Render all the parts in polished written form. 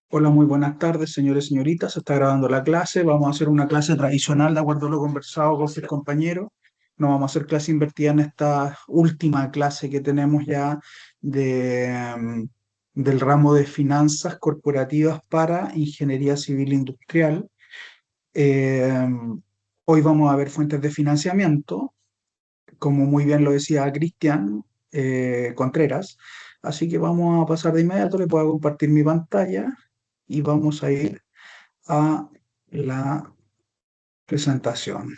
Hola, muy buenas tardes, señores y señoritas. Se está grabando la clase. Vamos a hacer una clase tradicional de acuerdo a lo conversado con sus compañeros. No vamos a hacer clase invertida en esta última clase que tenemos ya de, del ramo de finanzas corporativas para ingeniería civil industrial. Eh, Hoy vamos a ver fuentes de financiamiento, como muy bien lo decía Cristian Contreras. Así que vamos a pasar de inmediato. Le puedo compartir mi pantalla y vamos a ir a la presentación.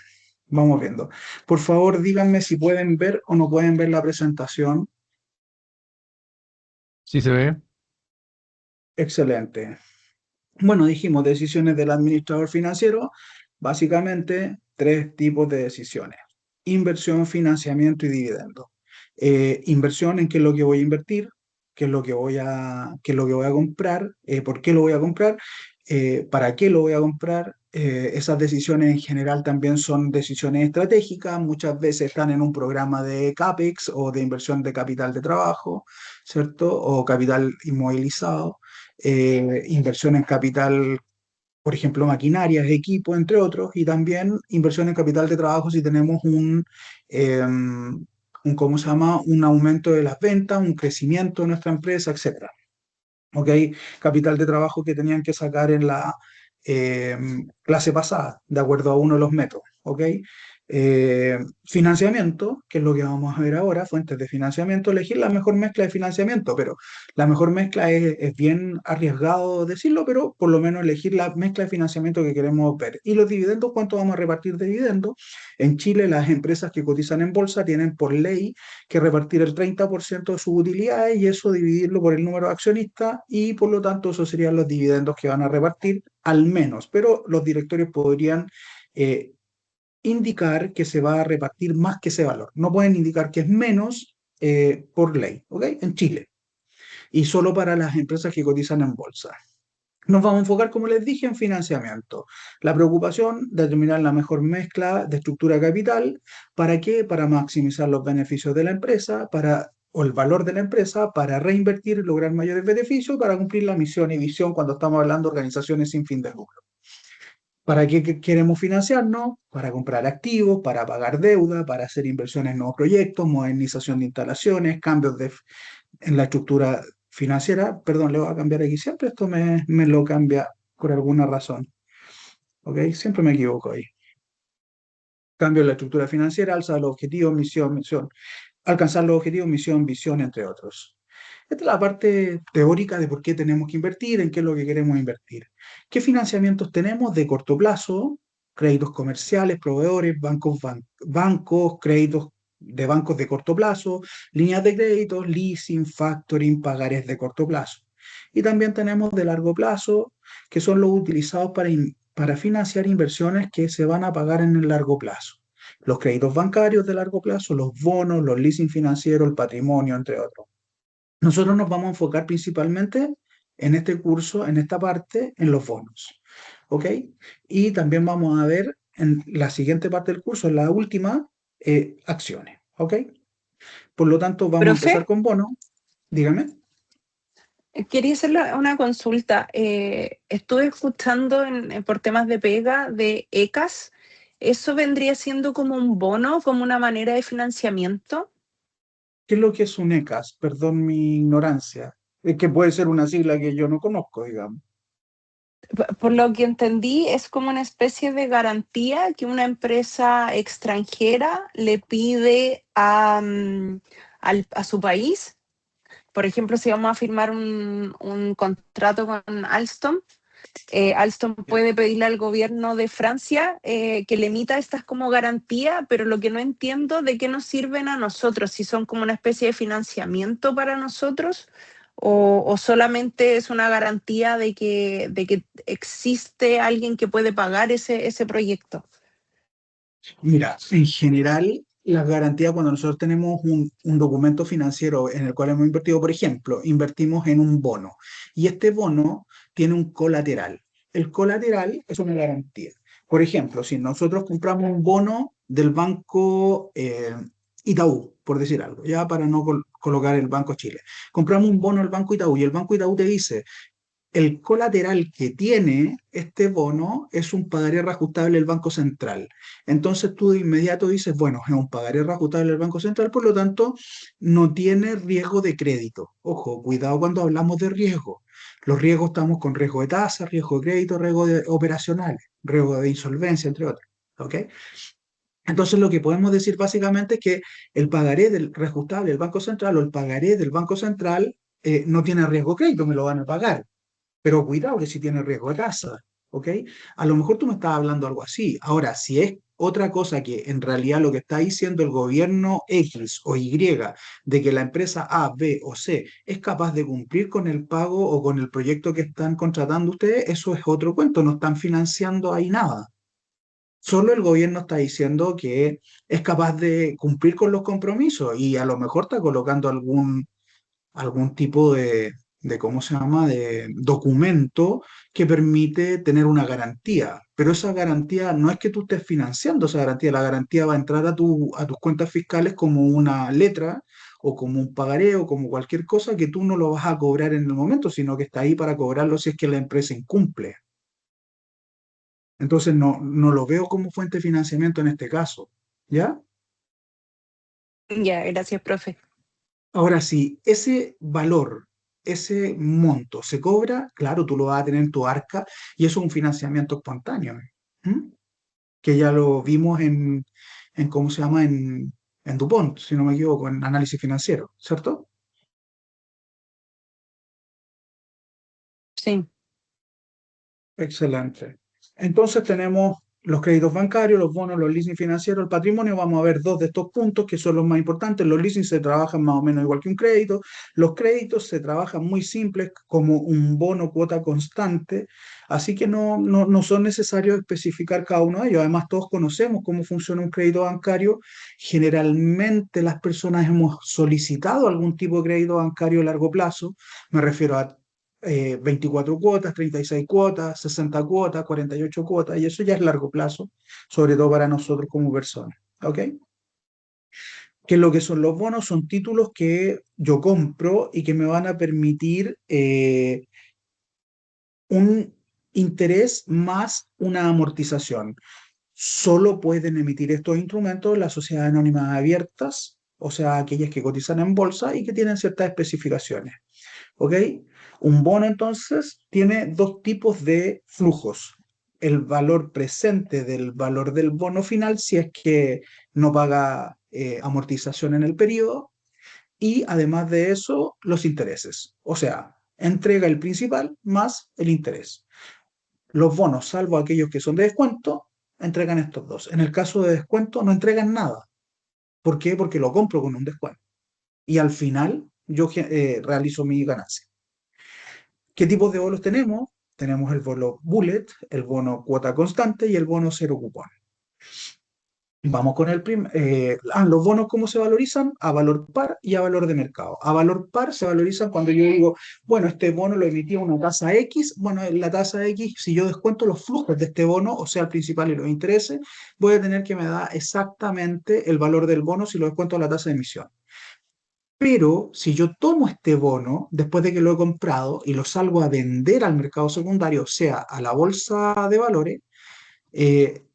Vamos viendo. Por favor, díganme si pueden ver o no pueden ver la presentación. Sí se ve. Excelente. Bueno, dijimos decisiones del administrador financiero, básicamente tres tipos de decisiones: inversión, financiamiento y dividendo. Inversión, en qué es lo que voy a invertir, qué es lo que voy a comprar, por qué lo voy a comprar, para qué lo voy a comprar. Esas decisiones en general también son decisiones estratégicas, muchas veces están en un programa de CAPEX o de inversión de capital de trabajo, ¿cierto? O capital inmovilizado, inversión en capital, por ejemplo, maquinarias, equipos, entre otros, y también inversión en capital de trabajo si tenemos ¿cómo se llama? Un aumento de las ventas, un crecimiento de nuestra empresa, etcétera. ¿Ok? Capital de trabajo que tenían que sacar en la eh, clase pasada, de acuerdo a uno de los métodos. ¿Ok? Financiamiento, que es lo que vamos a ver ahora, fuentes de financiamiento, elegir la mejor mezcla de financiamiento, pero la mejor mezcla es bien arriesgado decirlo, pero por lo menos elegir la mezcla de financiamiento que queremos ver. Y los dividendos, ¿cuánto vamos a repartir de dividendos? En Chile, las empresas que cotizan en bolsa tienen por ley que repartir el 30% de sus utilidades y eso dividirlo por el número de accionistas, y por lo tanto esos serían los dividendos que van a repartir al menos, pero los directorios podrían eh, indicar que se va a repartir más que ese valor. No pueden indicar que es menos por ley, ¿ok? En Chile. Y solo para las empresas que cotizan en bolsa. Nos vamos a enfocar, como les dije, en financiamiento. La preocupación de determinar la mejor mezcla de estructura de capital. ¿Para qué? Para maximizar los beneficios de la empresa, o el valor de la empresa, para reinvertir y lograr mayores beneficios, para cumplir la misión y visión cuando estamos hablando de organizaciones sin fin de lucro. ¿Para qué queremos financiarnos? Para comprar activos, para pagar deuda, para hacer inversiones en nuevos proyectos, modernización de instalaciones, en la estructura financiera. Perdón, le voy a cambiar aquí. Siempre esto me lo cambia por alguna razón. ¿Ok? Siempre me equivoco ahí. Cambio en la estructura financiera, alza los objetivos, misión. Alcanzar los objetivos, misión, visión, entre otros. Esta es la parte teórica de por qué tenemos que invertir, en qué es lo que queremos invertir. ¿Qué financiamientos tenemos de corto plazo? Créditos comerciales, proveedores, bancos, créditos de bancos de corto plazo, líneas de créditos, leasing, factoring, pagares de corto plazo. Y también tenemos de largo plazo, que son los utilizados para financiar inversiones que se van a pagar en el largo plazo. Los créditos bancarios de largo plazo, los bonos, los leasing financieros, el patrimonio, entre otros. Nosotros nos vamos a enfocar principalmente en este curso, en esta parte, en los bonos. ¿Ok? Y también vamos a ver en la siguiente parte del curso, en la última, acciones. ¿Ok? Por lo tanto, vamos a Profe, empezar con bonos. Dígame. quería hacerle una consulta. Estuve escuchando por temas de pega de ECAS. ¿Eso vendría siendo como un bono, como una manera de financiamiento? ¿Qué es lo que es un ECAS? Perdón mi ignorancia. Es que puede ser una sigla que yo no conozco, digamos. Por lo que entendí, es como una especie de garantía que una empresa extranjera le pide a su país. Por ejemplo, si vamos a firmar un contrato con Alstom, Alstom puede pedirle al gobierno de Francia que le emita estas como garantía, pero lo que no entiendo de qué nos sirven a nosotros, si son como una especie de financiamiento para nosotros o solamente es una garantía de que existe alguien que puede pagar ese proyecto. Mira, en general, las garantías cuando nosotros tenemos un documento financiero en el cual hemos invertido, por ejemplo, invertimos en un bono y este bono tiene un colateral. El colateral es una garantía. Por ejemplo, si nosotros compramos un bono del banco Itaú, por decir algo, ya para no colocar el Banco Chile, compramos un bono del Banco Itaú y el Banco Itaú te dice: el colateral que tiene este bono es un pagaré reajustable del Banco Central. Entonces tú de inmediato dices, bueno, es un pagaré reajustable del Banco Central, por lo tanto no tiene riesgo de crédito. Ojo, cuidado cuando hablamos de riesgo. Los riesgos estamos con riesgo de tasa, riesgo de crédito, riesgo de operacionales, riesgo de insolvencia, entre otros. ¿Ok? Entonces lo que podemos decir básicamente es que el pagaré del reajustable del Banco Central o el pagaré del Banco Central no tiene riesgo de crédito, me lo van a pagar, pero cuidado que si tiene riesgo de tasa, ¿ok? A lo mejor tú me estás hablando algo así. Ahora, si es otra cosa que en realidad lo que está diciendo el gobierno X o Y, de que la empresa A, B o C es capaz de cumplir con el pago o con el proyecto que están contratando ustedes, eso es otro cuento, no están financiando ahí nada. Solo el gobierno está diciendo que es capaz de cumplir con los compromisos y a lo mejor está colocando algún tipo ¿cómo se llama?, de documento que permite tener una garantía. Pero esa garantía no es que tú estés financiando esa garantía, la garantía va a entrar a tus cuentas fiscales como una letra o como un pagaré o como cualquier cosa que tú no lo vas a cobrar en el momento, sino que está ahí para cobrarlo si es que la empresa incumple. Entonces no lo veo como fuente de financiamiento en este caso. ¿Ya? Ya, gracias, profe. Ahora, si ese valor, ese monto se cobra, claro, tú lo vas a tener en tu arca y eso es un financiamiento espontáneo. ¿Mm? Que ya lo vimos en ¿cómo se llama? En DuPont, si no me equivoco, en análisis financiero, ¿cierto? Sí. Excelente. Entonces tenemos los créditos bancarios, los bonos, los leasing financieros, el patrimonio. Vamos a ver dos de estos puntos que son los más importantes. Los leasing se trabajan más o menos igual que un crédito. Los créditos se trabajan muy simples como un bono cuota constante, así que no son necesarios especificar cada uno de ellos. Además, todos conocemos cómo funciona un crédito bancario. Generalmente las personas hemos solicitado algún tipo de crédito bancario a largo plazo. Me refiero a 24 cuotas, 36 cuotas, 60 cuotas, 48 cuotas, y eso ya es largo plazo, sobre todo para nosotros como personas. ¿Ok? ¿Qué es lo que son los bonos? Son títulos que yo compro y que me van a permitir un interés más una amortización. Solo pueden emitir estos instrumentos las sociedades anónimas abiertas, o sea, aquellas que cotizan en bolsa y que tienen ciertas especificaciones. ¿Ok? Un bono entonces tiene dos tipos de flujos. El valor presente del valor del bono final si es que no paga amortización en el periodo y además de eso los intereses. O sea, entrega el principal más el interés. Los bonos, salvo aquellos que son de descuento, entregan estos dos. En el caso de descuento no entregan nada. ¿Por qué? Porque lo compro con un descuento. Y al final yo realizo mi ganancia. ¿Qué tipos de bonos tenemos? Tenemos el bono bullet, el bono cuota constante y el bono cero cupón. Vamos con los bonos, ¿cómo se valorizan? A valor par y a valor de mercado. A valor par se valorizan cuando yo digo, bueno, este bono lo emitía una tasa X. Bueno, la tasa X, si yo descuento los flujos de este bono, o sea, el principal y los intereses, voy a tener que me da exactamente el valor del bono si lo descuento a la tasa de emisión. Pero si yo tomo este bono después de que lo he comprado y lo salgo a vender al mercado secundario, o sea, a la bolsa de valores, eh,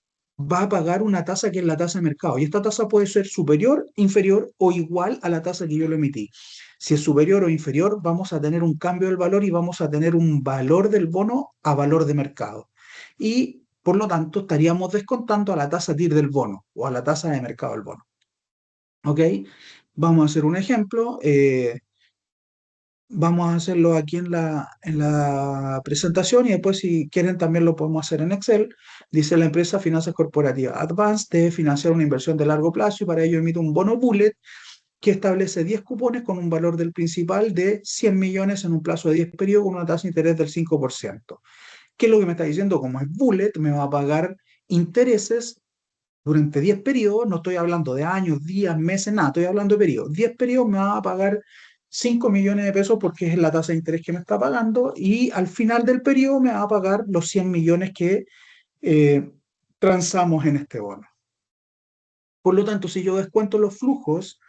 va a pagar una tasa que es la tasa de mercado. Y esta tasa puede ser superior, inferior o igual a la tasa que yo lo emití. Si es superior o inferior, vamos a tener un cambio del valor y vamos a tener un valor del bono a valor de mercado. Y por lo tanto, estaríamos descontando a la tasa TIR del bono o a la tasa de mercado del bono. ¿Ok? Vamos a hacer un ejemplo. Vamos a hacerlo aquí en la presentación y después si quieren también lo podemos hacer en Excel. Dice la empresa Finanzas Corporativas Advanced debe financiar una inversión de largo plazo y para ello emite un bono bullet que establece 10 cupones con un valor del principal de 100 millones en un plazo de 10 periodos con una tasa de interés del 5%. ¿Qué es lo que me está diciendo? Como es bullet, me va a pagar intereses durante 10 periodos, no estoy hablando de años, días, meses, nada, estoy hablando de periodos. 10 periodos me va a pagar 5 millones de pesos porque es la tasa de interés que me está pagando y al final del periodo me va a pagar los 100 millones que eh, transamos en este bono. Por lo tanto, si yo descuento los flujos,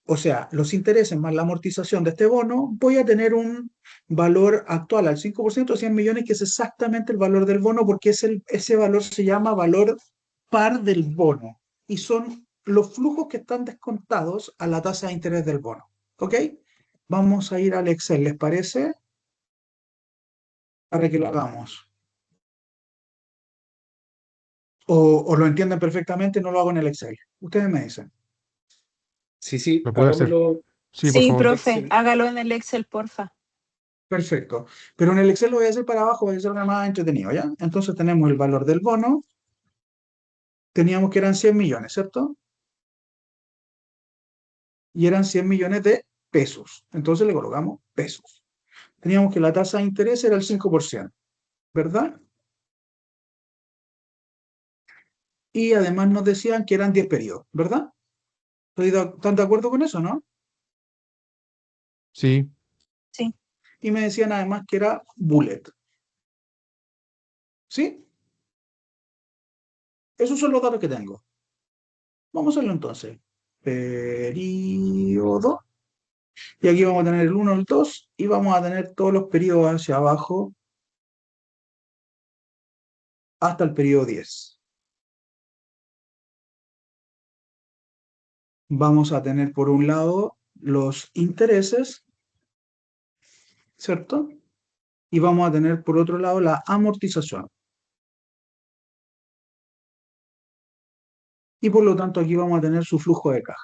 o sea, los intereses más la amortización de este bono, voy a tener un valor actual al 5% de 100 millones, que es exactamente el valor del bono, porque ese valor se llama valor par del bono, y son los flujos que están descontados a la tasa de interés del bono. ¿Ok? Vamos a ir al Excel, ¿les parece? Para que lo hagamos. O lo entienden perfectamente, no lo hago en el Excel. Ustedes me dicen. Sí, sí, ¿Lo puede hacer? hagámoslo. Sí, por Sí, favor. profe, Excel. hágalo en el Excel, porfa. Perfecto. Pero en el Excel lo voy a hacer para abajo, voy a hacer más entretenido, ¿ya? Entonces tenemos el valor del bono, teníamos que eran 100 millones, ¿cierto? Y eran 100 millones de pesos. Entonces le colocamos pesos. Teníamos que la tasa de interés era el 5%, ¿verdad? Y además nos decían que eran 10 periodos, ¿verdad? ¿Están de acuerdo con eso, no? Sí, Sí, Y me decían además que era bullet, ¿sí? Esos son los datos que tengo. Vamos a hacerlo entonces. Periodo. Y aquí vamos a tener el uno, el 2 y vamos a tener todos los periodos hacia abajo hasta el periodo 10. Vamos a tener por un lado los intereses, ¿cierto? Y vamos a tener por otro lado la amortización. Y por lo tanto aquí vamos a tener su flujo de caja.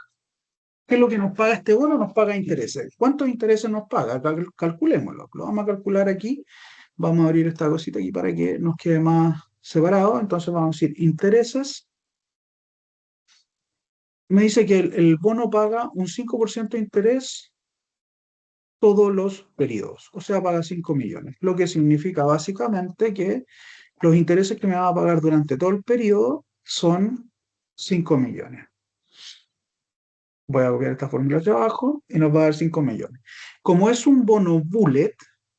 ¿Qué es lo que nos paga este bono? Nos paga intereses. ¿Cuántos intereses nos paga? Calculémoslo. Lo vamos a calcular aquí. Vamos a abrir esta cosita aquí para que nos quede más separado. Entonces vamos a decir intereses. Me dice que el bono paga un 5% de interés todos los periodos, o sea, paga 5 millones, lo que significa básicamente que los intereses que me va a pagar durante todo el periodo son 5 millones. Voy a copiar esta fórmula hacia abajo y nos va a dar 5 millones. Como es un bono bullet,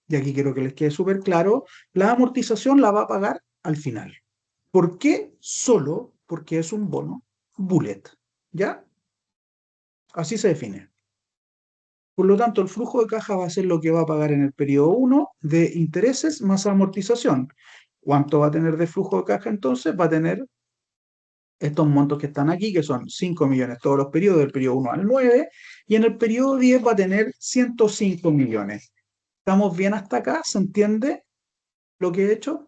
y aquí quiero que les quede súper claro, la amortización la va a pagar al final. ¿Por qué? Solo porque es un bono bullet. ¿Ya? Así se define. Por lo tanto, el flujo de caja va a ser lo que va a pagar en el periodo 1 de intereses más amortización. ¿Cuánto va a tener de flujo de caja entonces? Va a tener estos montos que están aquí, que son 5 millones todos los periodos, del periodo 1 al 9, y en el periodo 10 va a tener 105 millones. ¿Estamos bien hasta acá? ¿Se entiende lo que he hecho?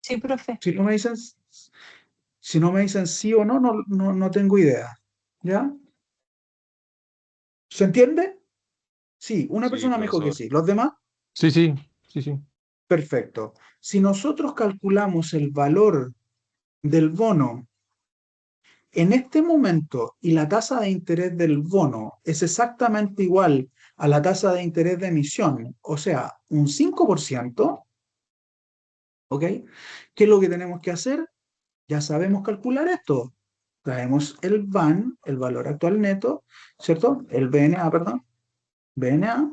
sí, profe. Si no me dicen, si no me dicen sí o no, no tengo idea. ¿Ya? ¿Se entiende? Sí, una sí, persona me dijo que profesor. sí. ¿Los demás? Sí, sí, sí, sí. Perfecto. Si nosotros calculamos el valor del bono en este momento y la tasa de interés del bono es exactamente igual a la tasa de interés de emisión, o sea, un 5%, ¿ok? ¿Qué es lo que tenemos que hacer? Ya sabemos calcular esto. Traemos el VAN, el valor actual neto, ¿cierto? El BNA, perdón, BNA,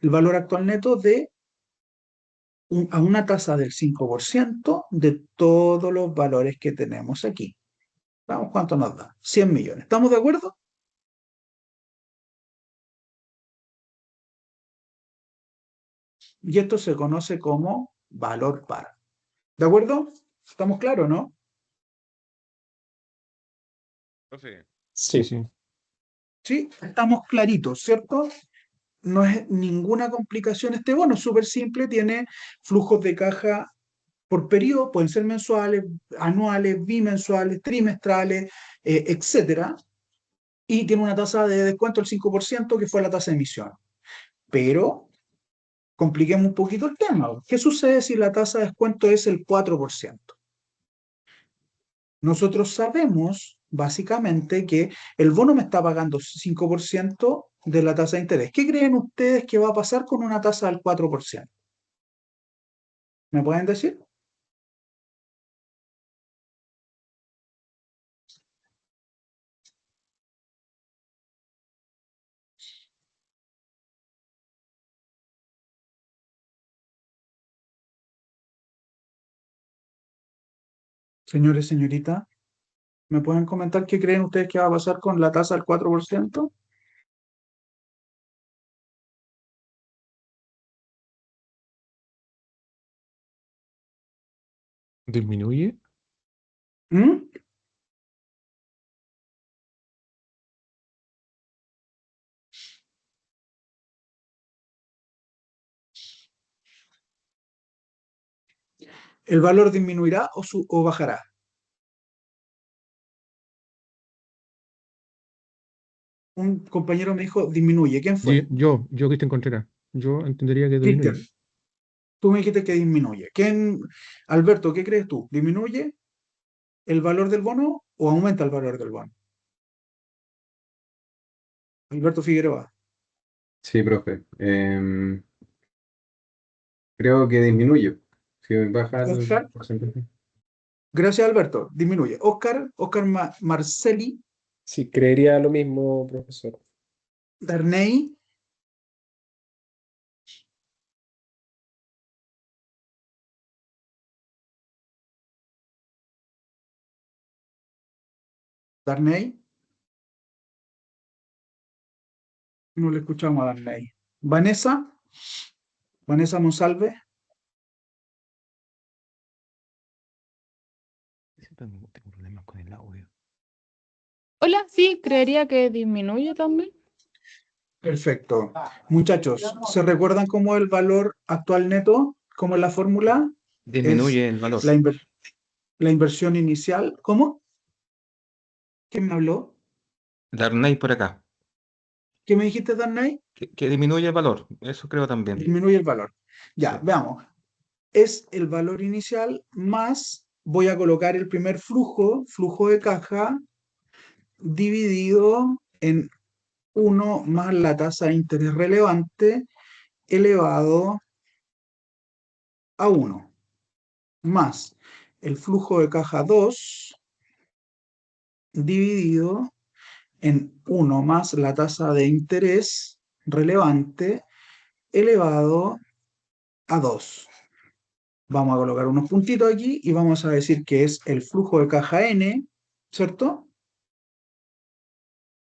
el valor actual neto de a una tasa del 5% de todos los valores que tenemos aquí. Vamos, ¿cuánto nos da? 100 millones. ¿Estamos de acuerdo? Y esto se conoce como valor par. ¿De acuerdo? ¿Estamos claros, no? Profe. Sí, Sí. sí. Sí, estamos claritos, ¿cierto? No es ninguna complicación este bono, es súper simple, tiene flujos de caja por periodo, pueden ser mensuales, anuales, bimensuales, trimestrales, etcétera, y tiene una tasa de descuento del 5% que fue la tasa de emisión. Pero compliquemos un poquito el tema. ¿Qué sucede si la tasa de descuento es el 4%? Nosotros sabemos, básicamente, que el bono me está pagando 5% de la tasa de interés. ¿Qué creen ustedes que va a pasar con una tasa del 4%? ¿Me pueden decir? Señores, señorita, ¿Me pueden comentar qué creen ustedes que va a pasar con la tasa del 4%? ¿Disminuye? ¿Mm? ¿El valor disminuirá o bajará? Un compañero me dijo disminuye. ¿Quién fue? Yo, Cristian Contreras. Yo entendería que Cristian, disminuye. tú me dijiste que disminuye. Alberto, ¿qué crees tú? ¿Disminuye el valor del bono o aumenta el valor del bono? Alberto Figueroa. Sí, profe. Creo que disminuye. Si baja el Oscar, porcentaje. gracias Alberto, disminuye. Oscar Marcelli, Sí, creería lo mismo, profesor. Darnay, Darnay, no le escuchamos a Darnay. Vanessa Monsalve, Siempre tengo problemas con el audio. Hola, sí, creería que disminuye también. perfecto. Muchachos, ¿se recuerdan cómo el valor actual neto? ¿Cómo es la fórmula? Es Disminuye el valor. la, la inversión inicial. ¿Cómo? ¿Quién me habló? Darnay por acá. ¿Qué me dijiste, Darnay? Que disminuye el valor. Eso creo también. Disminuye el valor. Sí. Ya, veamos. Es el valor inicial más, voy a colocar el primer flujo de caja, dividido en uno más la tasa de interés relevante elevado a uno más el flujo de caja 2 dividido en uno más la tasa de interés relevante elevado a 2. Vamos a colocar unos puntitos aquí y vamos a decir que es el flujo de caja N, ¿cierto?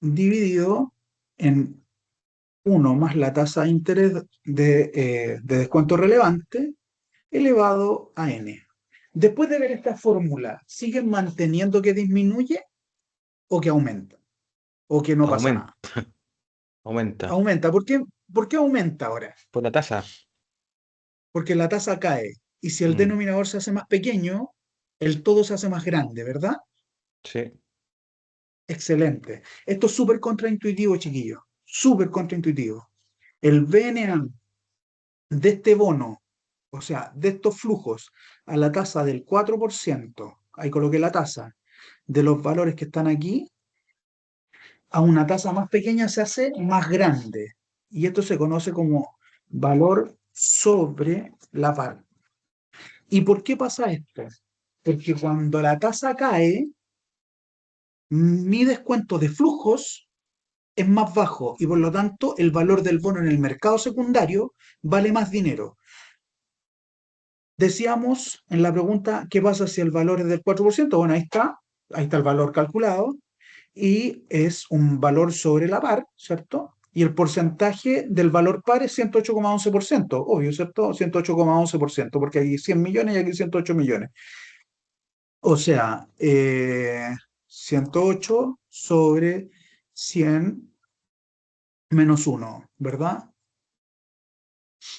Dividido en uno más la tasa de interés de descuento relevante elevado a n. Después de ver esta fórmula, ¿siguen manteniendo que disminuye o que aumenta? ¿O que no pasa Aumenta. nada? Aumenta. Aumenta. ¿Por qué aumenta ahora? Por la tasa. Porque la tasa cae. Y si el Mm, denominador se hace más pequeño, el todo se hace más grande, ¿verdad? sí. Excelente. Esto es súper contraintuitivo, chiquillos. Súper contraintuitivo. El BNA de este bono, o sea, de estos flujos, a la tasa del 4%, ahí coloqué la tasa, de los valores que están aquí, a una tasa más pequeña se hace más grande. Y esto se conoce como valor sobre la par. ¿Y por qué pasa esto? Porque cuando la tasa cae, mi descuento de flujos es más bajo y por lo tanto el valor del bono en el mercado secundario vale más dinero. Decíamos en la pregunta, ¿qué pasa si el valor es del 4%? Bueno, ahí está el valor calculado y es un valor sobre la par, ¿cierto? Y el porcentaje del valor par es 108,11%, obvio, ¿cierto? 108,11%, porque hay 100 millones y aquí 108 millones. O sea, 108 sobre 100 menos 1, ¿verdad?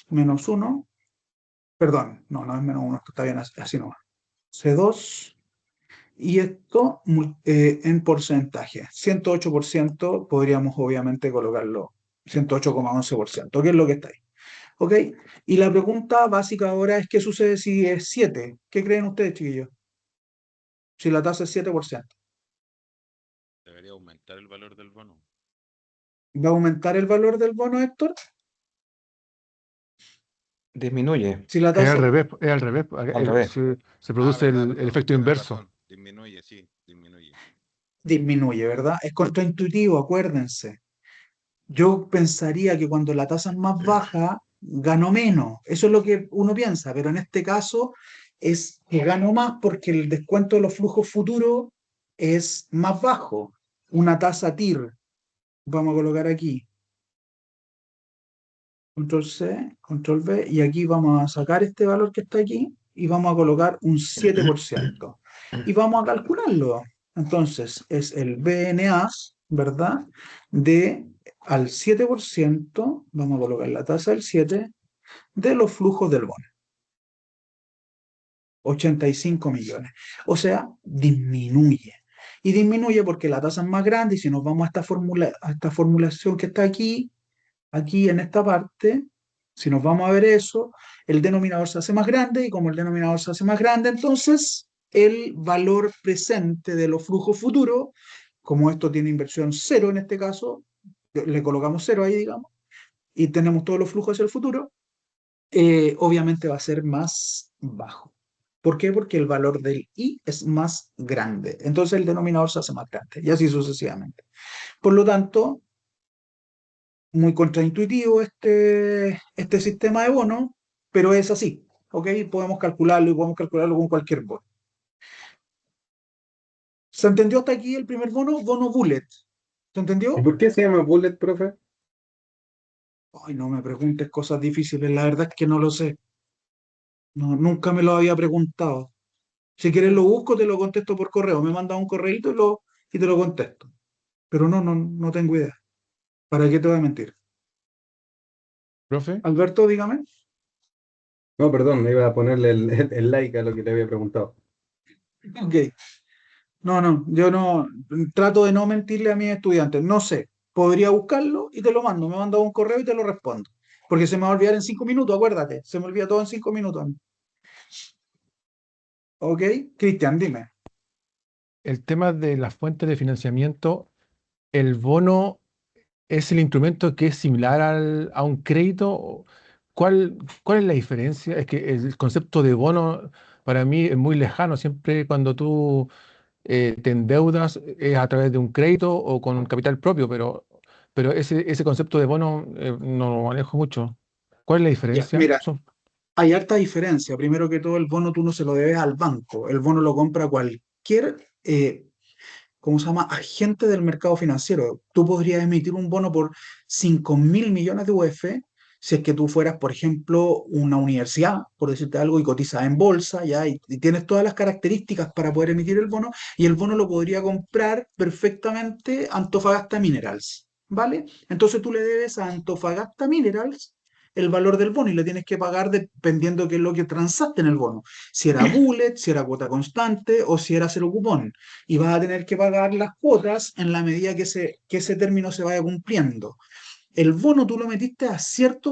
Menos 1, perdón, no es menos 1, esto está bien así nomás. C2 y esto en porcentaje. 108% podríamos obviamente colocarlo 108,11%, que es lo que está ahí. ¿Ok? Y la pregunta básica ahora es, ¿qué sucede si es 7? ¿Qué creen ustedes, chiquillos? Si la tasa es 7%. Debería aumentar el valor del bono. ¿Va a aumentar el valor del bono, Héctor? Disminuye. Si la Es al tasa... revés, es al revés. Al revés. Se produce verdad, el perdón, efecto tienes inverso. razón. Disminuye, sí, disminuye. disminuye, ¿verdad? Es contraintuitivo, acuérdense. Yo pensaría que cuando la tasa es más baja, gano menos. Eso es lo que uno piensa, pero en este caso es que gano más porque el descuento de los flujos futuros es más bajo, una tasa TIR, vamos a colocar aquí, control C, control V, y aquí vamos a sacar este valor que está aquí y vamos a colocar un 7%. Y vamos a calcularlo. Entonces, es el BNA, ¿verdad? De al 7%, vamos a colocar la tasa del 7, de los flujos del bono. 85 millones. O sea, disminuye. Y disminuye porque la tasa es más grande y si nos vamos a esta formulación que está aquí en esta parte, si nos vamos a ver eso, el denominador se hace más grande y como el denominador se hace más grande, entonces el valor presente de los flujos futuros, como esto tiene inversión cero en este caso, le colocamos cero ahí, digamos, y tenemos todos los flujos hacia el futuro, obviamente va a ser más bajo. ¿Por qué? Porque el valor del I es más grande. Entonces el denominador se hace más grande y así sucesivamente. Por lo tanto, muy contraintuitivo este sistema de bonos, pero es así, ¿ok? Podemos calcularlo y podemos calcularlo con cualquier bono. ¿Se entendió hasta aquí el primer bono? Bono bullet. ¿Se ¿Y entendió? por qué se llama bullet, profe? Ay, no me preguntes cosas difíciles, la verdad es que no lo sé. No, nunca me lo había preguntado. Si quieres lo busco, te lo contesto por correo. Me manda un correíto y te lo contesto. Pero no tengo idea. ¿Para qué te voy a mentir? Profe, Alberto, dígame. No, perdón, me iba a ponerle el like a lo que le había preguntado. Ok. Yo no trato de no mentirle a mis estudiantes. No sé, podría buscarlo y te lo mando. Me manda un correo y te lo respondo. Porque se me va a olvidar en 5 minutos, acuérdate. Se me olvida todo en 5 minutos. ¿Ok? Cristian, dime. el tema de las fuentes de financiamiento, ¿el bono es el instrumento que es similar a un crédito? ¿Cuál es la diferencia? Es que el concepto de bono para mí es muy lejano. Siempre cuando tú te endeudas es a través de un crédito o con un capital propio, pero ese concepto de bono no lo manejo mucho. ¿Cuál es la Ya, diferencia? mira, hay harta diferencia. Primero que todo, el bono tú no se lo debes al banco. El bono lo compra cualquier, ¿cómo se llama? Agente del mercado financiero. Tú podrías emitir un bono por 5.000 millones de UF si es que tú fueras, por ejemplo, una universidad, por decirte algo, y cotizas en bolsa, ¿ya? Y tienes todas las características para poder emitir el bono, y el bono lo podría comprar perfectamente Antofagasta Minerals, ¿vale? Entonces tú le debes a Antofagasta Minerals el valor del bono y le tienes que pagar dependiendo qué es lo que transaste en el bono. Si era bullet, si era cuota constante o si era cero cupón y vas a tener que pagar las cuotas en la medida que ese término se vaya cumpliendo. El bono tú lo metiste a cierta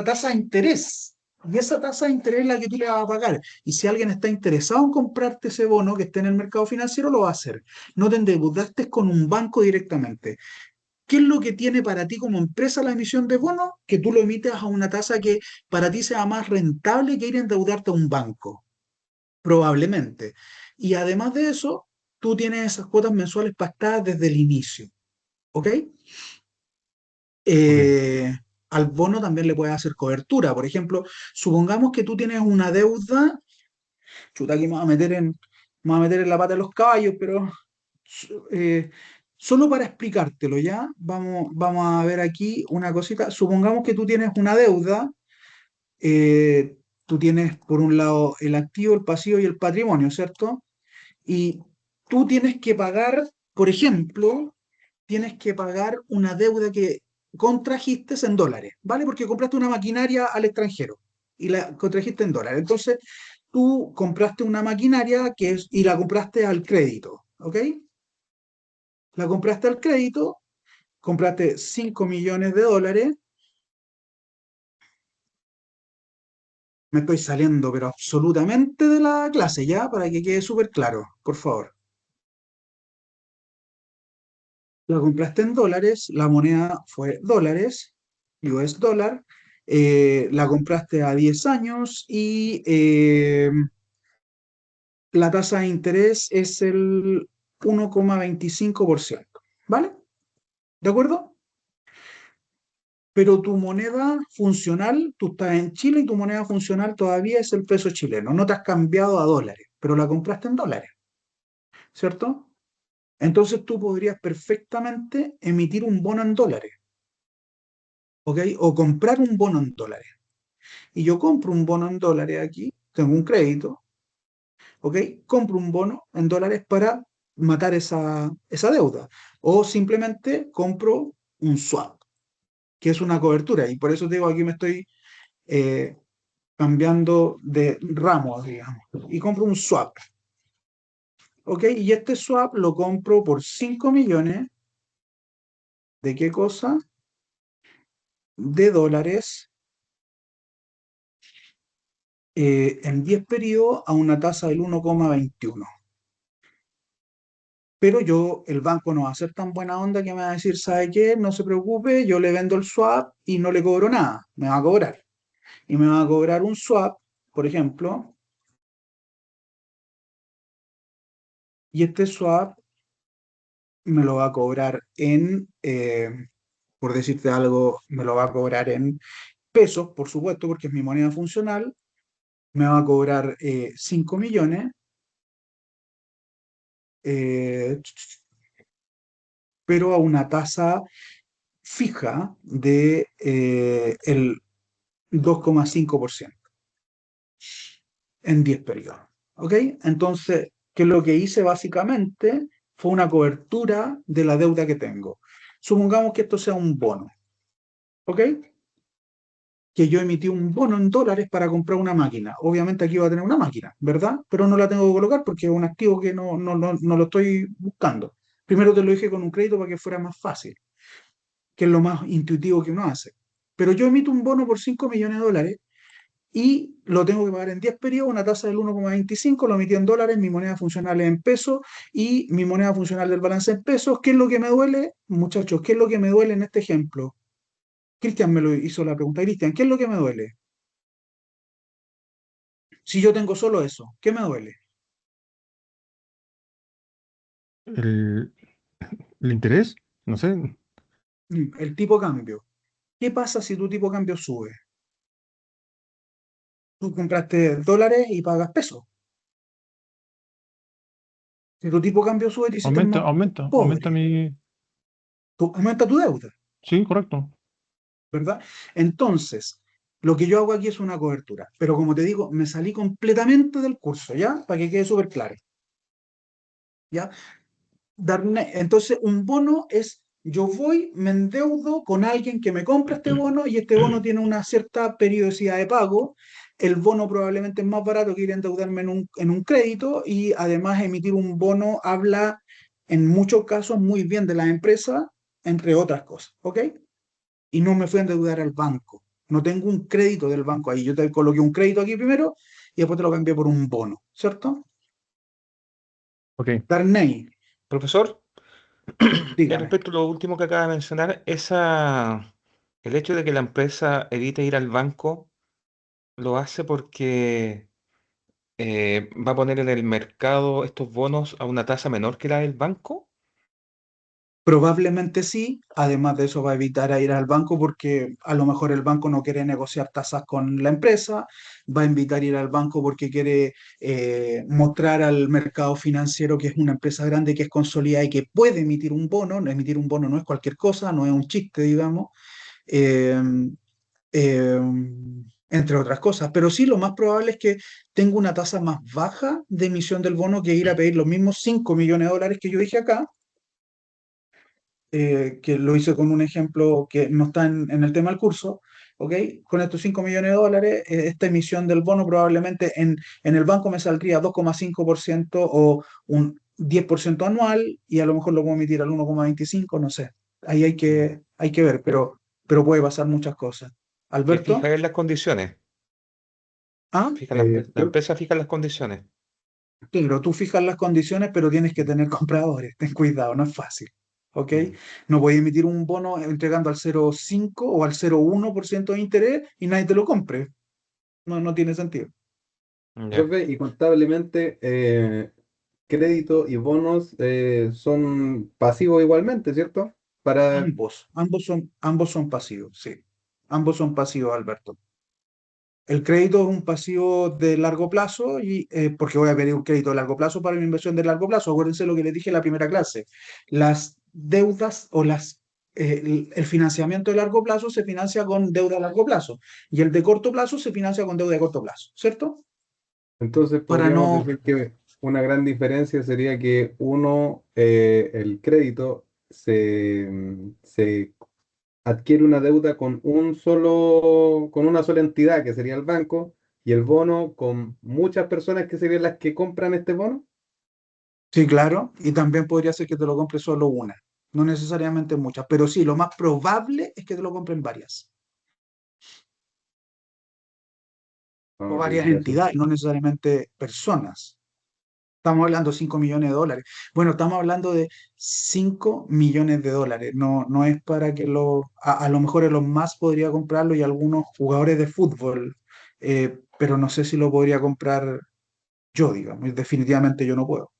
tasa de interés. Y esa tasa de interés es la que tú le vas a pagar. Y si alguien está interesado en comprarte ese bono que esté en el mercado financiero, lo va a hacer. No te endeudaste con un banco directamente. ¿Qué es lo que tiene para ti como empresa la emisión de bonos? Que tú lo emites a una tasa que para ti sea más rentable que ir a endeudarte a un banco. Probablemente. Y además de eso, tú tienes esas cuotas mensuales pactadas desde el inicio. ¿Ok? Ok. Eh, Al bono también le puedes hacer cobertura. Por ejemplo, supongamos que tú tienes una deuda. Chuta, aquí me voy a meter en la pata de los caballos, pero eh, solo para explicártelo, ¿ya? Vamos a ver aquí una cosita. Supongamos que tú tienes una deuda. Tú tienes, por un lado, el activo, el pasivo y el patrimonio, ¿cierto? Y tú tienes que pagar, por ejemplo, tienes que pagar una deuda que contrajiste en dólares, ¿vale? Porque compraste una maquinaria al extranjero y la contrajiste en dólares. Entonces, tú compraste una maquinaria y la compraste al crédito, ¿ok? La compraste al crédito, compraste 5 millones de dólares. Me estoy saliendo, pero absolutamente de la clase, ¿ya? Para que quede súper claro, por favor. La compraste en dólares, la moneda fue dólares, US dólar, la compraste a 10 años y la tasa de interés es el 1,25%, ¿vale? ¿De acuerdo? Pero tu moneda funcional, tú estás en Chile y tu moneda funcional todavía es el peso chileno, no te has cambiado a dólares. pero la compraste en dólares, ¿cierto? Entonces tú podrías perfectamente emitir un bono en dólares, ¿ok? O comprar un bono en dólares. Y yo compro un bono en dólares aquí, tengo un crédito, ¿ok? Compro un bono en dólares para matar esa deuda. O simplemente compro un swap, que es una cobertura. Y por eso te digo, aquí me estoy eh, cambiando de ramos, digamos. Y compro un swap, ¿ok? Y este swap lo compro por 5 millones. ¿De qué cosa? De dólares en 10 periodos a una tasa del 1,21. Pero el banco no va a ser tan buena onda que me va a decir, ¿sabe qué? No se preocupe, yo le vendo el swap y no le cobro nada, me va a cobrar. Y me va a cobrar un swap, por ejemplo, y este swap me lo va a cobrar por decirte algo, me lo va a cobrar en pesos, por supuesto, porque es mi moneda funcional, me va a cobrar 5 millones, eh, pero a una tasa fija de el 2,5% en 10 periodos. ¿Ok? Entonces, ¿qué es lo que hice básicamente? Fue una cobertura de la deuda que tengo. Supongamos que esto sea un bono. ¿Ok? Que yo emití un bono en dólares para comprar una máquina. Obviamente aquí va a tener una máquina, ¿verdad? Pero no la tengo que colocar porque es un activo que no lo estoy buscando. Primero te lo dije con un crédito para que fuera más fácil, que es lo más intuitivo que uno hace. Pero yo emito un bono por 5 millones de dólares y lo tengo que pagar en 10 periodos, una tasa del 1,25, lo emití en dólares, mi moneda funcional es en pesos y mi moneda funcional del balance en pesos. ¿Qué es lo que me duele, muchachos? ¿Qué es lo que me duele en este ejemplo? Cristian me lo hizo la pregunta. Cristian, ¿qué es lo que me duele? Si yo tengo solo eso, ¿qué me duele? ¿El, el interés? No sé. El tipo de cambio. ¿Qué pasa si tu tipo de cambio sube? Tú compraste dólares y pagas pesos. Si tu tipo de cambio sube, te hiciste el Aumenta, más aumenta, aumenta pobre. mi. Aumenta tu deuda, Sí, correcto. ¿verdad? Entonces, lo que yo hago aquí es una cobertura. Pero como te digo, me salí completamente del curso, ¿ya? Para que quede súper claro, ¿ya? Entonces, un bono es, yo voy, me endeudo con alguien que me compra este bono y este bono tiene una cierta periodicidad de pago. El bono probablemente es más barato que ir a endeudarme en un crédito y además emitir un bono habla en muchos casos muy bien de la empresa, entre otras cosas, ¿ok? Y no me fui a endeudar al banco. No tengo un crédito del banco ahí. Yo te coloqué un crédito aquí primero y después te lo cambié por un bono, ¿cierto? Ok. Darnay, Profesor, y dígame. respecto a lo último que acaba de mencionar, el hecho de que la empresa evite ir al banco lo hace porque va a poner en el mercado estos bonos a una tasa menor que la del banco. Probablemente sí, además de eso va a evitar a ir al banco porque a lo mejor el banco no quiere negociar tasas con la empresa, va a invitar a ir al banco porque quiere mostrar al mercado financiero que es una empresa grande, que es consolidada y que puede emitir un bono. Emitir un bono no es cualquier cosa, no es un chiste, digamos, eh, eh, entre otras cosas. Pero sí, lo más probable es que tenga una tasa más baja de emisión del bono que ir a pedir los mismos 5 millones de dólares que yo dije acá, que lo hice con un ejemplo que no está en el tema del curso, ¿ok? Con estos 5 millones de dólares, esta emisión del bono probablemente en el banco me saldría 2,5% o un 10% anual y a lo mejor lo puedo emitir al 1,25, no sé. Ahí hay que ver, pero puede pasar muchas cosas. Que fija Alberto, en las condiciones. ¿ah? La empresa fija las condiciones. Claro, tú fijas las condiciones, pero tienes que tener compradores. Ten cuidado, no es fácil. ¿Ok? Mm, No puedes emitir un bono entregando al 0,5 o al 0,1% de interés y nadie te lo compre. No tiene sentido. ya. Profe, y contablemente, crédito y bonos son pasivos igualmente, ¿cierto? Para, Ambos son pasivos, sí. Ambos son pasivos, Alberto. El crédito es un pasivo de largo plazo y porque voy a pedir un crédito de largo plazo para una inversión de largo plazo. Acuérdense lo que les dije en la primera clase. Las deudas o el financiamiento de largo plazo se financia con deuda a largo plazo y el de corto plazo se financia con deuda de corto plazo, ¿cierto? Entonces Para podríamos no, decir que una gran diferencia sería que uno, el crédito, se adquiere una deuda con una sola entidad, que sería el banco, y el bono con muchas personas que serían las que compran este bono. sí, claro, y también podría ser que te lo compre solo una, no necesariamente muchas, pero sí, lo más probable es que te lo compren varias o Ok, varias gracias. entidades, no necesariamente personas. Estamos hablando de 5 millones de dólares. Bueno, estamos hablando de 5 millones de dólares. No, no es para que a lo mejor Elon Musk podría comprarlo y algunos jugadores de fútbol, pero no sé si lo podría comprar yo, digamos. Definitivamente yo no puedo.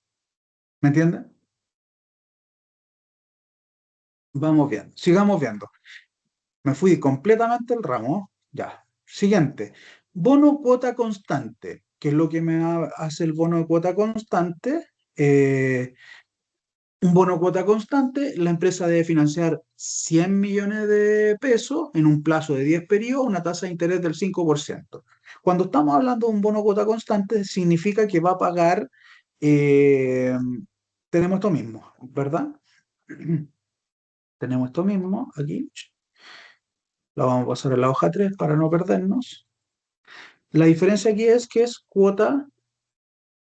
¿Me entiendes? Vamos viendo. Sigamos viendo. Me fui completamente el ramo. Ya. Siguiente. Bono cuota constante. ¿Qué es lo que hace el bono de cuota constante? Eh, Un bono cuota constante, la empresa debe financiar 100 millones de pesos en un plazo de 10 periodos, una tasa de interés del 5%. Cuando estamos hablando de un bono cuota constante, significa que va a pagar, eh, tenemos esto mismo, ¿verdad? Tenemos esto mismo aquí, la vamos a pasar a la hoja 3 para no perdernos. La diferencia aquí es que es cuota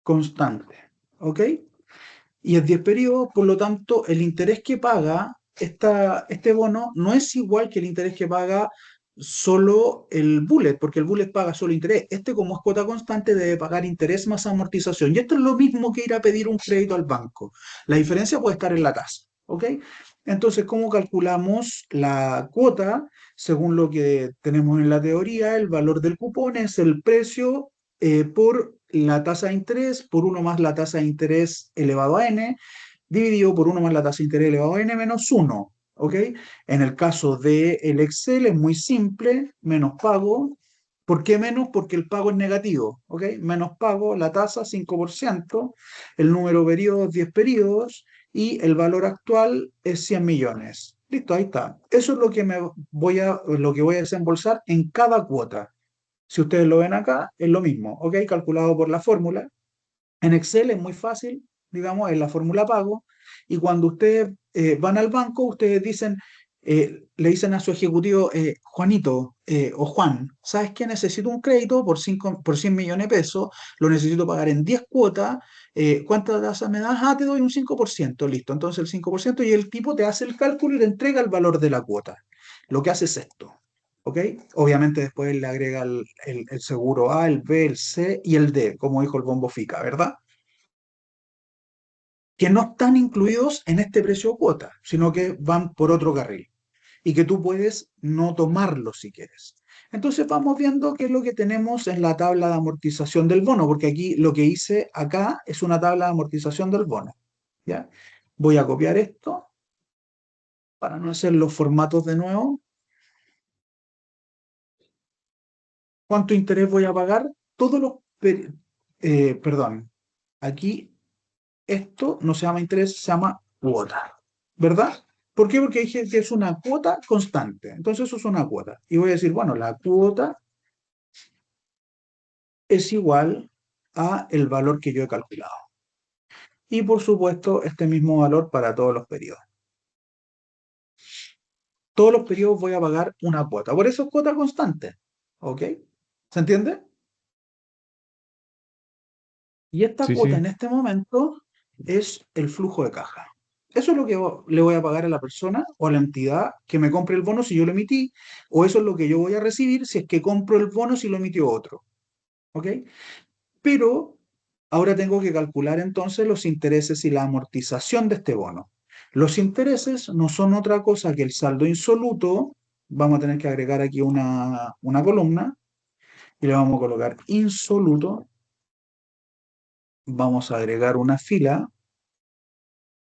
constante, ¿ok? Y es 10 periodos, por lo tanto, el interés que paga este bono no es igual que el interés que paga solo el bullet, porque el bullet paga solo interés. Este, como es cuota constante, debe pagar interés más amortización. Y esto es lo mismo que ir a pedir un crédito al banco. La diferencia puede estar en la tasa, ¿ok? Entonces, ¿cómo calculamos la cuota? Según lo que tenemos en la teoría, el valor del cupón es el precio por la tasa de interés, por uno más la tasa de interés elevado a n, dividido por uno más la tasa de interés elevado a n menos uno. ¿Ok? En el caso del Excel es muy simple, menos pago. ¿Por qué menos? Porque el pago es negativo. ¿Ok? Menos pago, la tasa 5%, el número de periodos 10 periodos y el valor actual es 100 millones. Listo, ahí está. Eso es lo que voy a desembolsar en cada cuota. Si ustedes lo ven acá, es lo mismo, ¿ok? Calculado por la fórmula. En Excel es muy fácil, digamos, es la fórmula pago. Y cuando ustedes van al banco, ustedes le dicen a su ejecutivo, Juanito o Juan, ¿sabes qué? Necesito un crédito por 100 millones de pesos, lo necesito pagar en 10 cuotas. ¿Cuánta tasa me das? Ah, te doy un 5%, listo. Entonces el 5% y el tipo te hace el cálculo y te entrega el valor de la cuota. Lo que hace es esto. ¿Ok? Obviamente después le agrega el seguro A, el B, el C y el D, como dijo el Bombo Fica, ¿verdad? Que no están incluidos en este precio cuota, sino que van por otro carril y que tú puedes no tomarlos si quieres. Entonces vamos viendo qué es lo que tenemos en la tabla de amortización del bono, porque aquí lo que hice acá es una tabla de amortización del bono. ¿Ya? Voy a copiar esto para no hacer los formatos de nuevo. ¿Cuánto interés voy a pagar? Todos los, perdón, aquí esto no se llama interés, se llama cuota, ¿verdad? ¿Por qué? Porque dije que es una cuota constante. Entonces eso es una cuota. Y voy a decir, bueno, la cuota es igual a el valor que yo he calculado. Y por supuesto, este mismo valor para todos los periodos. Todos los periodos voy a pagar una cuota. Por eso es cuota constante. ¿Ok? ¿Se entiende? Y esta Sí, cuota sí. en este momento es el flujo de caja. Eso es lo que le voy a pagar a la persona o a la entidad que me compre el bono si yo lo emití, o eso es lo que yo voy a recibir si es que compro el bono si lo emitió otro. ¿Ok? Pero ahora tengo que calcular entonces los intereses y la amortización de este bono. Los intereses no son otra cosa que el saldo insoluto. Vamos a tener que agregar aquí una columna y le vamos a colocar insoluto. Vamos a agregar una fila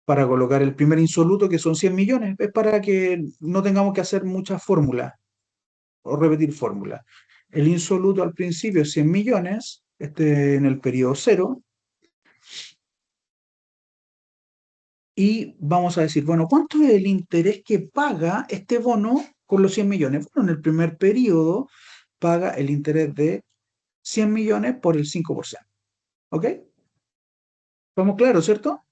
para colocar el primer insoluto, que son 100 millones. Es para que no tengamos que hacer muchas fórmulas o repetir fórmulas. El insoluto al principio es 100 millones, en el periodo cero, y vamos a decir, bueno, ¿cuánto es el interés que paga este bono con los 100 millones? Bueno, en el primer periodo paga el interés de 100 millones por el 5%. ¿Ok? ¿Estamos claros, cierto?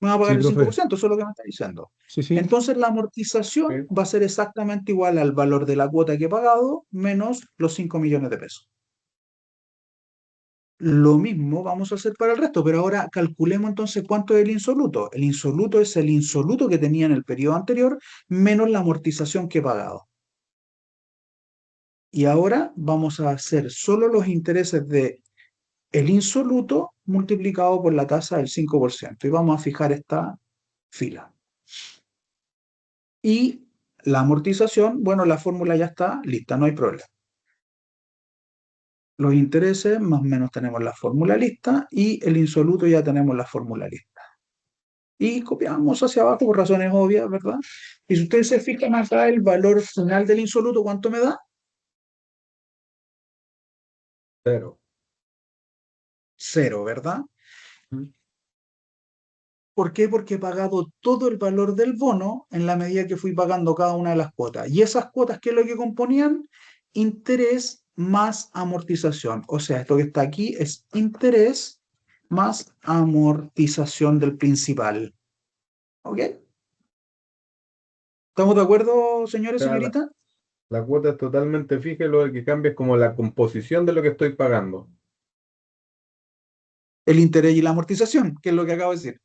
Me va a pagar Sí, el profe. 5%, eso es lo que me está diciendo. Sí, sí. Entonces la amortización Sí. va a ser exactamente igual al valor de la cuota que he pagado menos los 5 millones de pesos. Lo mismo vamos a hacer para el resto, pero ahora calculemos entonces cuánto es el insoluto. El insoluto es el insoluto que tenía en el periodo anterior menos la amortización que he pagado. Y ahora vamos a hacer solo los intereses de el insoluto multiplicado por la tasa del 5%. Y vamos a fijar esta fila. Y la amortización, bueno, la fórmula ya está lista, no hay problema. Los intereses, más o menos tenemos la fórmula lista, y el insoluto ya tenemos la fórmula lista. Y copiamos hacia abajo por razones obvias, ¿verdad? Y si ustedes se fijan acá, el valor final del insoluto, ¿cuánto me da? 0. 0, ¿verdad? Ujú. ¿Por qué? Porque he pagado todo el valor del bono en la medida que fui pagando cada una de las cuotas. Y esas cuotas, ¿qué es lo que componían? Interés más amortización. O sea, esto que está aquí es interés más amortización del principal. ¿Ok? ¿Estamos de acuerdo, O señores, sea, señorita? la cuota es totalmente fija y lo que cambia es como la composición de lo que estoy pagando. El interés y la amortización, que es lo que acabo de decir.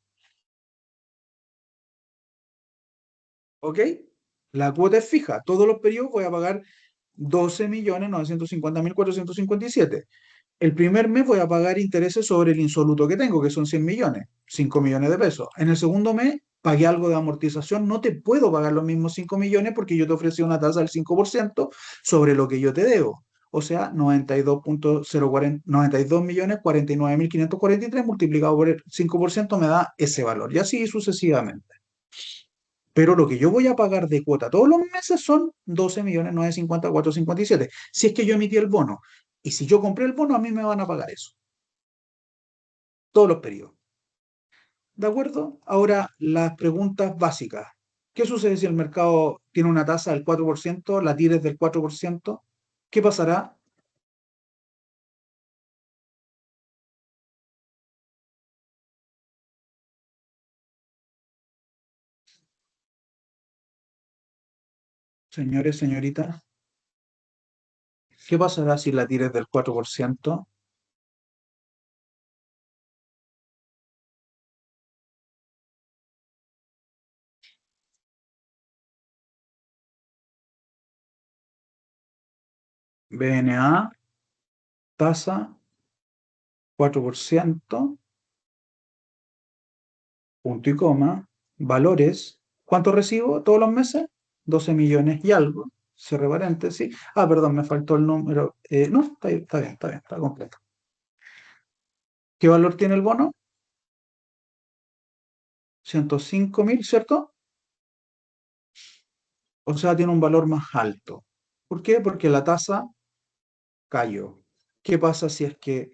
¿Ok? La cuota es fija. Todos los periodos voy a pagar 12.950.457. El primer mes voy a pagar intereses sobre el insoluto que tengo, que son 100 millones, 5 millones de pesos. En el segundo mes pagué algo de amortización. No te puedo pagar los mismos 5 millones porque yo te ofrecí una tasa del 5% sobre lo que yo te debo. O sea, 92.042.049.543 multiplicado por el 5% me da ese valor. Y así sucesivamente. Pero lo que yo voy a pagar de cuota todos los meses son 12.950.457. Si es que yo emití el bono. Y si yo compré el bono, a mí me van a pagar eso. Todos los periodos. ¿De acuerdo? Ahora, las preguntas básicas. ¿Qué sucede si el mercado tiene una tasa del 4%, la tires del 4%? ¿Qué pasará? Señores, señoritas, ¿qué pasará si la tires del 4%? BNA, tasa, 4%, punto y coma, valores. ¿Cuánto recibo todos los meses? 12 millones y algo. Cierre paréntesis. Ah, perdón, me faltó el número. No, está bien, está completo. ¿Qué valor tiene el bono? 105.000, ¿cierto? O sea, tiene un valor más alto. ¿Por qué? Porque la tasa cayó. ¿Qué pasa si es que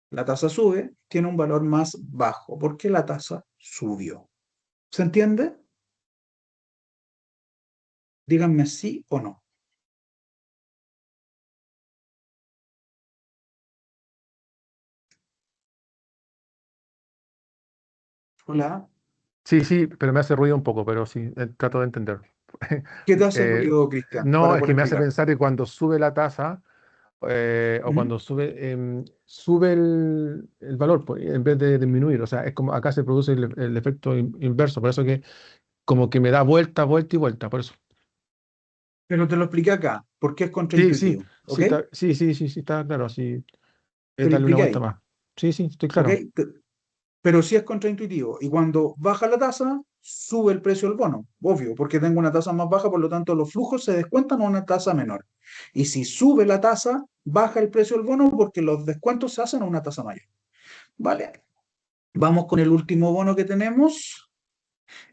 la tasa sube? Tiene un valor más bajo, porque la tasa subió. ¿Se entiende? Díganme sí o no. Hola. Sí, sí, pero me hace ruido un poco, pero sí, trato de entender. ¿Qué te hace Eh, ruido, Cristian? no, Para es que poder me hace explicar. pensar que cuando sube la tasa o Ujú. cuando sube el valor, pues, en vez de disminuir. O sea, es como acá se produce el efecto inverso, por eso que como que me da vuelta, vuelta y vuelta, por eso. Pero te lo expliqué acá, porque es Sí, sí, contraintuitivo, sí, ¿ok? sí, sí, sí, sí, está claro, sí, Te es lo darle una expliqué vuelta ahí, más. Sí, sí, estoy ¿ok? claro. Pero sí es contraintuitivo. Y cuando baja la tasa, sube el precio del bono, obvio, porque tengo una tasa más baja, por lo tanto los flujos se descuentan a una tasa menor. Y si sube la tasa, baja el precio del bono porque los descuentos se hacen a una tasa mayor. ¿Vale? Vamos con el último bono que tenemos,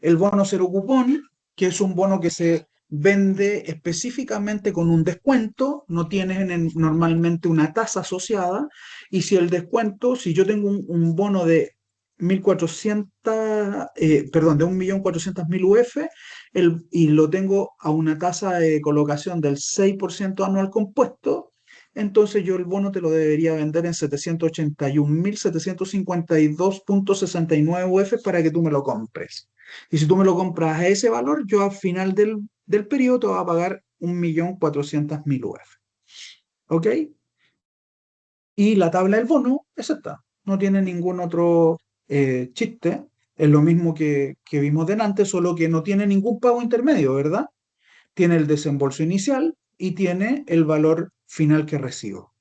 el bono cero cupón, que es un bono que se vende específicamente con un descuento, no tienen normalmente una tasa asociada, y si el descuento, si yo tengo un bono de 1.400, perdón, de 1.400.000 UF, y lo tengo a una tasa de colocación del 6% anual compuesto, entonces yo el bono te lo debería vender en 781.752.69 UF para que tú me lo compres. Y si tú me lo compras a ese valor, yo al final del periodo te voy a pagar 1.400.000 UF. ¿Ok? Y la tabla del bono es esta. No tiene ningún otro chiste. Es lo mismo que vimos delante, solo que no tiene ningún pago intermedio, ¿verdad? Tiene el desembolso inicial y tiene el valor final que recibo.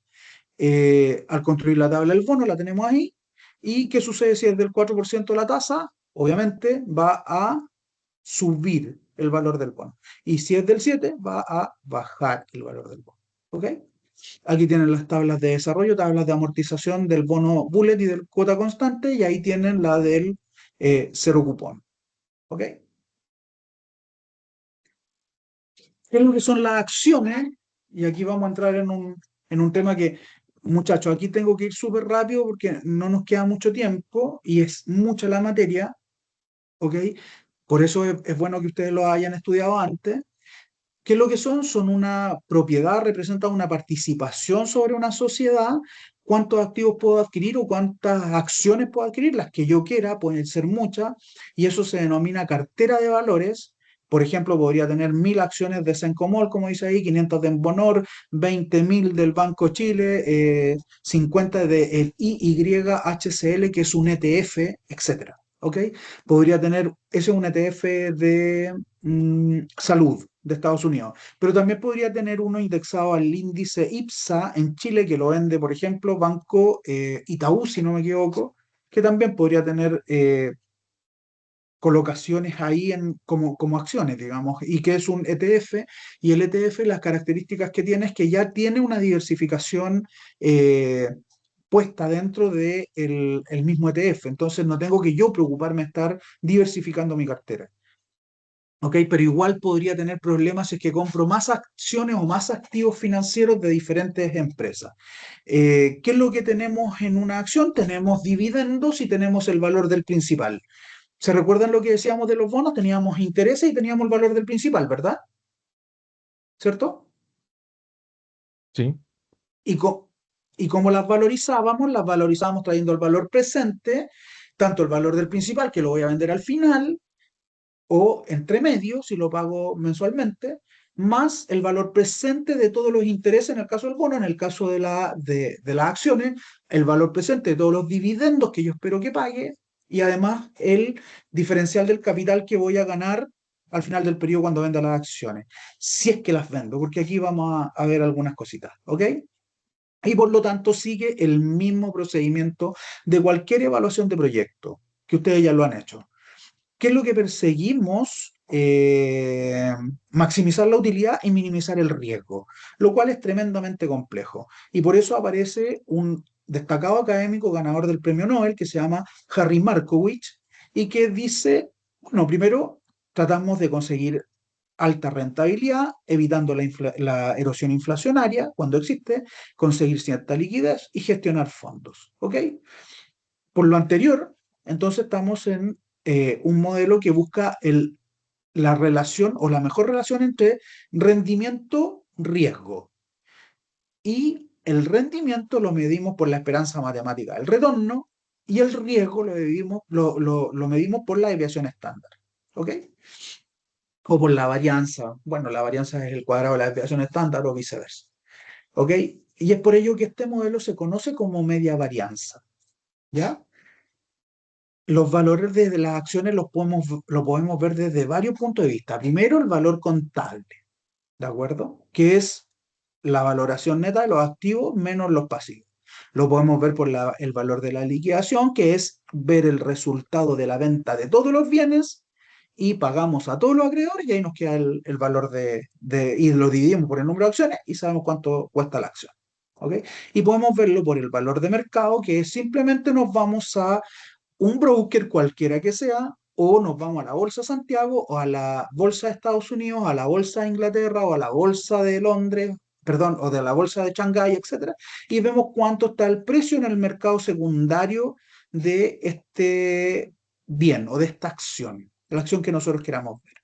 Al construir la tabla del bono, la tenemos ahí. ¿Y qué sucede si es del 4% la tasa? Obviamente va a subir el valor del bono. Y si es del 7, va a bajar el valor del bono. ¿Ok? Aquí tienen las tablas de desarrollo, tablas de amortización del bono bullet y del cuota constante, y ahí tienen la del cero cupón. ¿Ok? ¿Qué es lo que son las acciones? Y aquí vamos a entrar en un tema que, muchachos, aquí tengo que ir súper rápido porque no nos queda mucho tiempo y es mucha la materia. ¿Ok? Por eso es bueno que ustedes lo hayan estudiado antes. ¿Qué es lo que son? Son una propiedad, representan una participación sobre una sociedad. ¿Cuántos activos puedo adquirir o cuántas acciones puedo adquirir? Las que yo quiera, pueden ser muchas, y eso se denomina cartera de valores. Por ejemplo, podría tener 1.000 acciones de Sencomol, como dice ahí, 500 de Embonor, 20.000 del Banco Chile, 50 del IYHCL, que es un ETF, etcétera. ¿Ok? Podría tener, ese es un ETF de salud de Estados Unidos, pero también podría tener uno indexado al índice IPSA en Chile, que lo vende, por ejemplo, Banco Itaú, si no me equivoco, que también podría tener colocaciones ahí como acciones, digamos, y que es un ETF, y el ETF, las características que tiene es que ya tiene una diversificación puesta dentro del el mismo ETF, entonces no tengo que yo preocuparme de estar diversificando mi cartera. ¿Ok? Pero igual podría tener problemas si es que compro más acciones o más activos financieros de diferentes empresas. ¿Qué es lo que tenemos en una acción? Tenemos dividendos y tenemos el valor del principal. ¿Se recuerdan lo que decíamos de los bonos? Teníamos intereses y teníamos el valor del principal, ¿verdad? ¿Cierto? Sí. Y, y como las valorizábamos trayendo el valor presente, tanto el valor del principal, que lo voy a vender al final, o entre medio, si lo pago mensualmente, más el valor presente de todos los intereses en el caso del bono, en el caso de las acciones, el valor presente de todos los dividendos que yo espero que pague, y además el diferencial del capital que voy a ganar al final del periodo cuando venda las acciones, si es que las vendo, porque aquí vamos a ver algunas cositas, ¿ok? Y por lo tanto sigue el mismo procedimiento de cualquier evaluación de proyecto, que ustedes ya lo han hecho. ¿Qué es lo que perseguimos? Maximizar la utilidad y minimizar el riesgo, lo cual es tremendamente complejo. Y por eso aparece un destacado académico ganador del premio Nobel que se llama Harry Markowitz y que dice, bueno, primero tratamos de conseguir alta rentabilidad, evitando la erosión inflacionaria cuando existe, conseguir cierta liquidez y gestionar fondos. ¿Ok? Por lo anterior, entonces estamos en un modelo que busca la relación o la mejor relación entre rendimiento-riesgo. Y el rendimiento lo medimos por la esperanza matemática del retorno y el riesgo lo medimos por la desviación estándar. ¿Ok? O por la varianza. Bueno, la varianza es el cuadrado de la desviación estándar o viceversa. ¿Ok? Y es por ello que este modelo se conoce como media varianza. ¿Ya? Los valores de las acciones lo podemos ver desde varios puntos de vista. Primero, el valor contable, ¿de acuerdo? Que es la valoración neta de los activos menos los pasivos. Lo podemos ver por el valor de la liquidación, que es ver el resultado de la venta de todos los bienes y pagamos a todos los acreedores y ahí nos queda el valor y lo dividimos por el número de acciones y sabemos cuánto cuesta la acción. ¿Ok? Y podemos verlo por el valor de mercado, que es simplemente nos vamos a un broker cualquiera que sea, o nos vamos a la Bolsa de Santiago, o a la Bolsa de Estados Unidos, a la Bolsa de Inglaterra, o a la Bolsa de Londres, perdón, o de la Bolsa de Shanghái, etcétera, y vemos cuánto está el precio en el mercado secundario de este bien o de esta acción, la acción que nosotros queramos ver.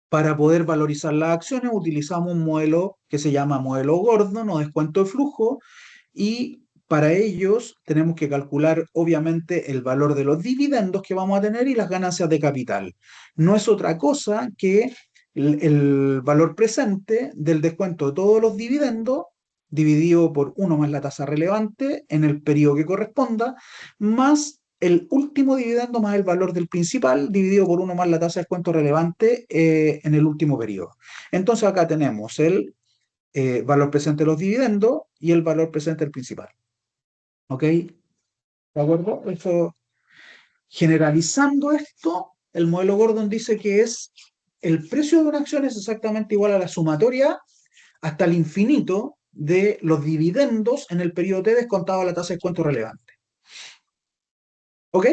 Para poder valorizar las acciones utilizamos un modelo que se llama modelo Gordon o descuento de flujo, y para ellos tenemos que calcular obviamente el valor de los dividendos que vamos a tener y las ganancias de capital. No es otra cosa que el valor presente del descuento de todos los dividendos dividido por 1 más la tasa relevante en el periodo que corresponda, más el último dividendo más el valor del principal dividido por 1 más la tasa de descuento relevante en el último periodo. Entonces acá tenemos el valor presente de los dividendos y el valor presente del principal. ¿Ok? ¿De acuerdo? Eso, generalizando esto, el modelo Gordon dice que es el precio de una acción es exactamente igual a la sumatoria hasta el infinito de los dividendos en el periodo T descontado a la tasa de descuento relevante. ¿Ok?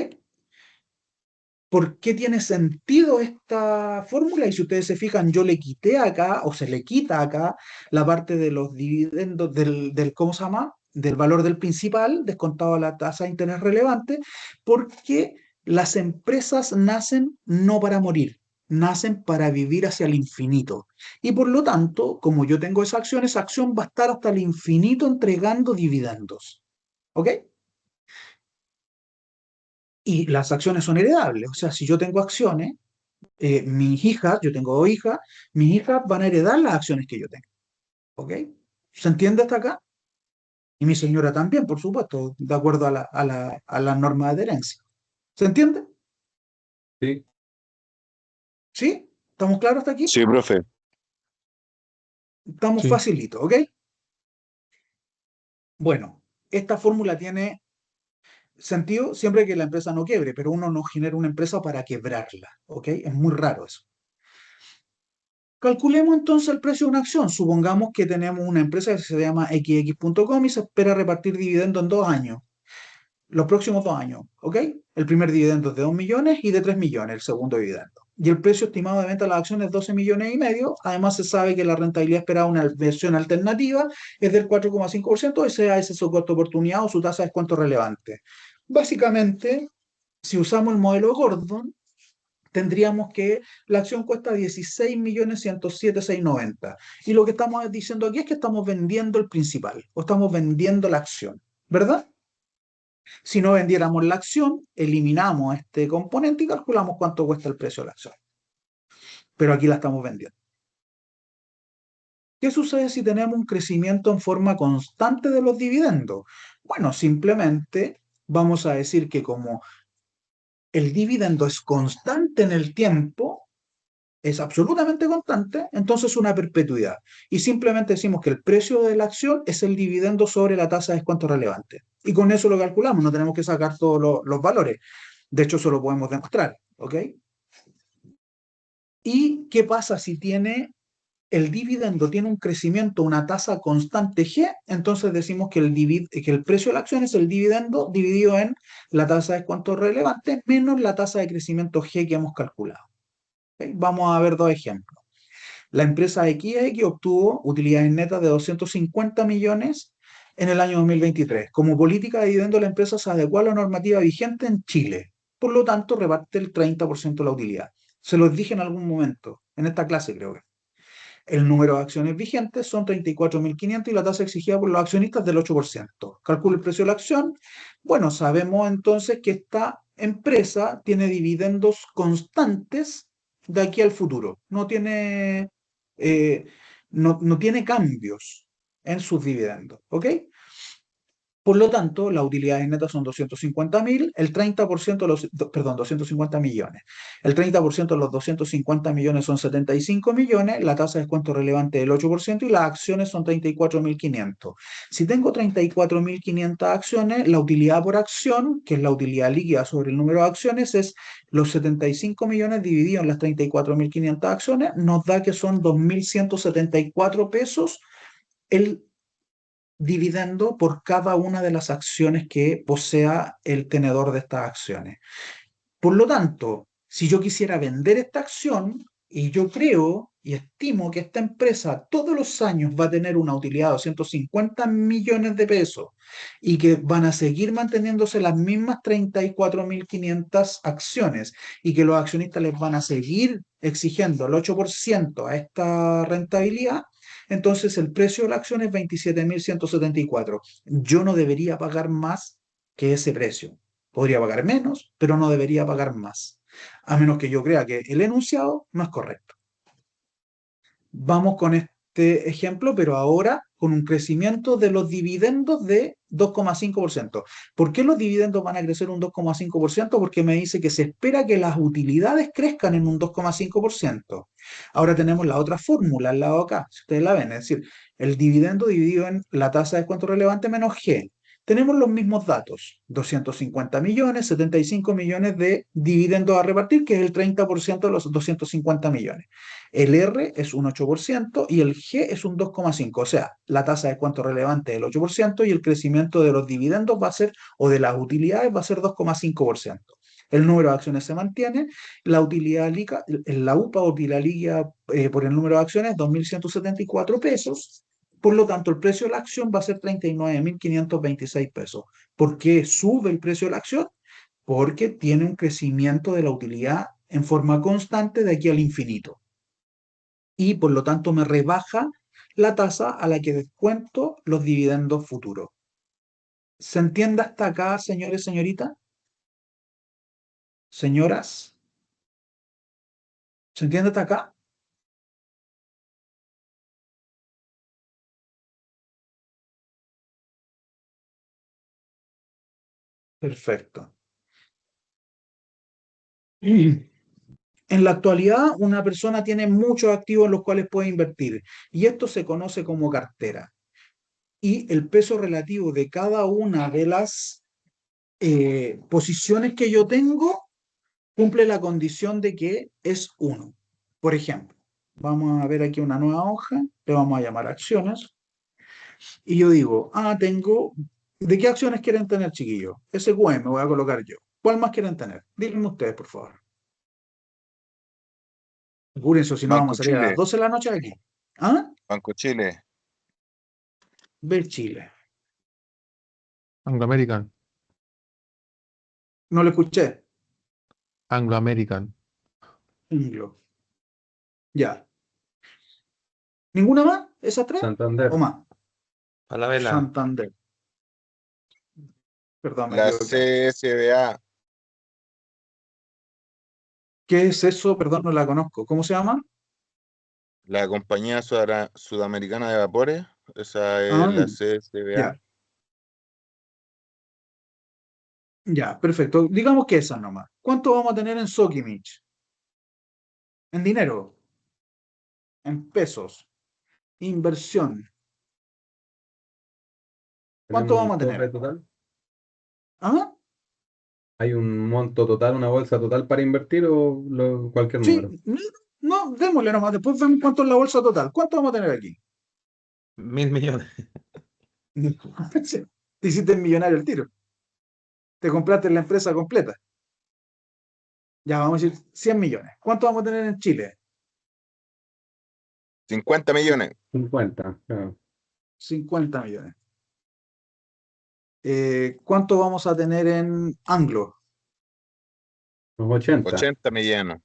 ¿Por qué tiene sentido esta fórmula? Y si ustedes se fijan, yo le quité acá, o se le quita acá, la parte de los dividendos ¿cómo se llama? Del valor del principal, descontado a la tasa de interés relevante, porque las empresas nacen no para morir, nacen para vivir hacia el infinito. Y por lo tanto, como yo tengo esa acción va a estar hasta el infinito entregando dividendos. ¿Ok? Y las acciones son heredables, o sea, si yo tengo acciones, mis hijas, yo tengo 2 hijas, mis hijas van a heredar las acciones que yo tengo. ¿Ok? ¿Se entiende hasta acá? Y mi señora también, por supuesto, de acuerdo a la norma de herencia. ¿Se entiende? Sí, ¿Sí? ¿Estamos claros hasta aquí? Sí, profe. Estamos Sí. facilitos, ¿ok? Bueno, esta fórmula tiene sentido siempre que la empresa no quiebre, pero uno no genera una empresa para quebrarla, ¿ok? Es muy raro eso. Calculemos entonces el precio de una acción. Supongamos que tenemos una empresa que se llama XX.com y se espera repartir dividendo en 2 años, los próximos 2 años, ¿ok? El primer dividendo es de 2 millones y de 3 millones, el segundo dividendo. Y el precio estimado de venta de las acciones es 12 millones y medio. Además, se sabe que la rentabilidad esperada, una versión alternativa, es del 4,5%, ese es su costo de oportunidad o su tasa de descuento relevante. Básicamente, si usamos el modelo Gordon, tendríamos que la acción cuesta 16.107.690. Y lo que estamos diciendo aquí es que estamos vendiendo el principal, o estamos vendiendo la acción, ¿verdad? Si no vendiéramos la acción, eliminamos este componente y calculamos cuánto cuesta el precio de la acción. Pero aquí la estamos vendiendo. ¿Qué sucede si tenemos un crecimiento en forma constante de los dividendos? Bueno, simplemente vamos a decir que como el dividendo es constante en el tiempo, es absolutamente constante, entonces una perpetuidad. Y simplemente decimos que el precio de la acción es el dividendo sobre la tasa de descuento relevante. Y con eso lo calculamos, no tenemos que sacar todos los valores. De hecho, eso lo podemos demostrar, ¿ok? ¿Y qué pasa si el dividendo tiene un crecimiento, una tasa constante G? Entonces decimos que el precio de la acción es el dividendo dividido en la tasa de descuento relevante menos la tasa de crecimiento G que hemos calculado. ¿Ok? Vamos a ver 2 ejemplos. La empresa XX obtuvo utilidades netas de 250 millones en el año 2023. Como política de dividendo, la empresa se adecua a la normativa vigente en Chile. Por lo tanto, reparte el 30% de la utilidad. Se los dije en algún momento, en esta clase creo que. El número de acciones vigentes son 34.500 y la tasa exigida por los accionistas del 8%. Calcula el precio de la acción. Bueno, sabemos entonces que esta empresa tiene dividendos constantes de aquí al futuro. Eh, no tiene cambios en sus dividendos. ¿Ok? Por lo tanto, las utilidades netas son 250.000, el 30% de los, perdón, 250 millones. El 30% de los 250 millones son 75 millones, la tasa de descuento relevante del 8% y las acciones son 34.500. Si tengo 34.500 acciones, la utilidad por acción, que es la utilidad líquida sobre el número de acciones, es los 75 millones divididos en las 34.500 acciones, nos da que son 2.174 pesos el dividendo por cada una de las acciones que posea el tenedor de estas acciones. Por lo tanto, si yo quisiera vender esta acción y yo creo y estimo que esta empresa todos los años va a tener una utilidad de 250 millones de pesos y que van a seguir manteniéndose las mismas 34.500 acciones y que los accionistas les van a seguir exigiendo el 8% a esta rentabilidad, entonces el precio de la acción es 27.174. Yo no debería pagar más que ese precio. Podría pagar menos, pero no debería pagar más, a menos que yo crea que el enunciado no es correcto. Vamos con este ejemplo, pero ahora con un crecimiento de los dividendos de 2,5%. ¿Por qué los dividendos van a crecer un 2,5%? Porque me dice que se espera que las utilidades crezcan en un 2,5%. Ahora tenemos la otra fórmula al lado acá, si ustedes la ven, es decir, el dividendo dividido en la tasa de descuento relevante menos G. Tenemos los mismos datos, 250 millones, 75 millones de dividendos a repartir, que es el 30% de los 250 millones. El R es un 8% y el G es un 2,5%. O sea, la tasa de descuento relevante es el 8% y el crecimiento de los dividendos va a ser, o de las utilidades va a ser 2,5%. El número de acciones se mantiene, la utilidad la UPA, utilidad líquida por el número de acciones, 2.174 pesos. Por lo tanto, el precio de la acción va a ser 39.526 pesos. ¿Por qué sube el precio de la acción? Porque tiene un crecimiento de la utilidad en forma constante de aquí al infinito. Y por lo tanto me rebaja la tasa a la que descuento los dividendos futuros. ¿Se entiende hasta acá, señores, señoritas? Señoras, ¿se entiende hasta acá? Perfecto. En la actualidad, una persona tiene muchos activos en los cuales puede invertir y esto se conoce como cartera. Y el peso relativo de cada una de las posiciones que yo tengo cumple la condición de que es 1. Por ejemplo, vamos a ver aquí una nueva hoja, le vamos a llamar acciones, y yo digo, tengo, ¿de qué acciones quieren tener, chiquillos? SQM, me voy a colocar yo. ¿Cuál más quieren tener? Díganme ustedes, por favor. Apúrense, si no Banco vamos a salir a las Chile, 12 de la noche de aquí. ¿Ah? Banco Chile, Ver Chile. Anglo American. No lo escuché. Anglo American. Anglo. Ya. ¿Ninguna más? ¿Esas tres? ¿O Santander. más? Falabella. Santander. Perdón, me la equivoqué. CSDA, ¿Qué es eso? Perdón, no la conozco. ¿Cómo se llama? la compañía sudamericana de vapores, esa es Ah, la CSDA. ya, ya, perfecto. Digamos que esa nomás. ¿Cuánto vamos a tener en Sokimich? En dinero, en pesos, inversión. ¿Cuánto Tenemos vamos un a tope tener? total. ¿Ah? ¿Hay un monto total, una bolsa total para invertir o cualquier Sí, número? no, démosle nomás. Después vemos cuánto es la bolsa total. ¿Cuánto vamos a tener aquí? 1.000 millones. Sí, te hiciste millonario el tiro. Te compraste la empresa completa. Ya, vamos a decir 100 millones. ¿Cuánto vamos a tener en Chile? 50 millones, 50, claro. 50 millones. ¿Cuánto vamos a tener en Anglo? Los 80, 80 millones,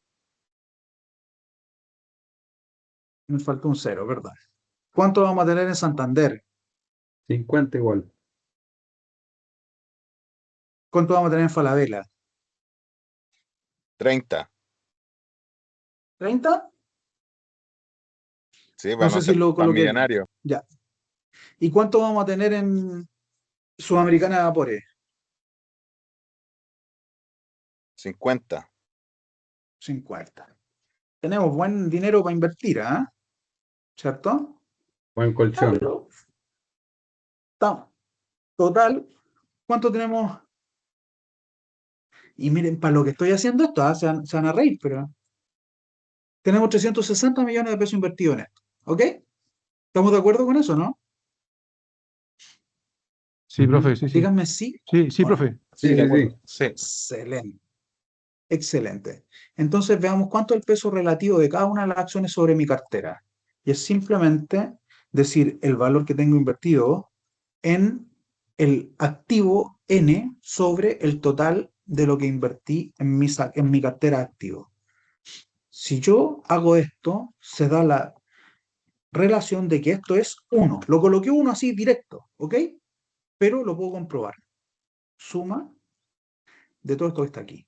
Me falta un cero, ¿verdad? ¿Cuánto vamos a tener en Santander? 50 igual. ¿Cuánto vamos a tener en Falabella? 30. ¿30? Sí, No vamos sé a si ser lo más coloqué bien. millonarios. Ya. ¿Y cuánto vamos a tener en Sudamericana de Vapores? 50. 50. Tenemos buen dinero para invertir, ¿ah? ¿Cierto? Buen colchón. Pero está. Total, ¿cuánto tenemos? Y miren, para lo que estoy haciendo esto, se van a reír, pero tenemos 360 millones de pesos invertidos en esto. ¿Ok? ¿Estamos de acuerdo con eso, no? Sí, Ujú. profe, sí, sí. Díganme sí Sí, sí, o no. profe. Sí, Sí, de sí, acuerdo. sí. Sí. Excelente. Excelente. Entonces veamos cuánto es el peso relativo de cada una de las acciones sobre mi cartera. Y es simplemente decir el valor que tengo invertido en el activo N sobre el total de lo que invertí en mi cartera de activos. Si yo hago esto, se da la relación de que esto es 1. Lo coloqué 1 así directo, ¿ok? Pero lo puedo comprobar. Suma de todo esto que está aquí.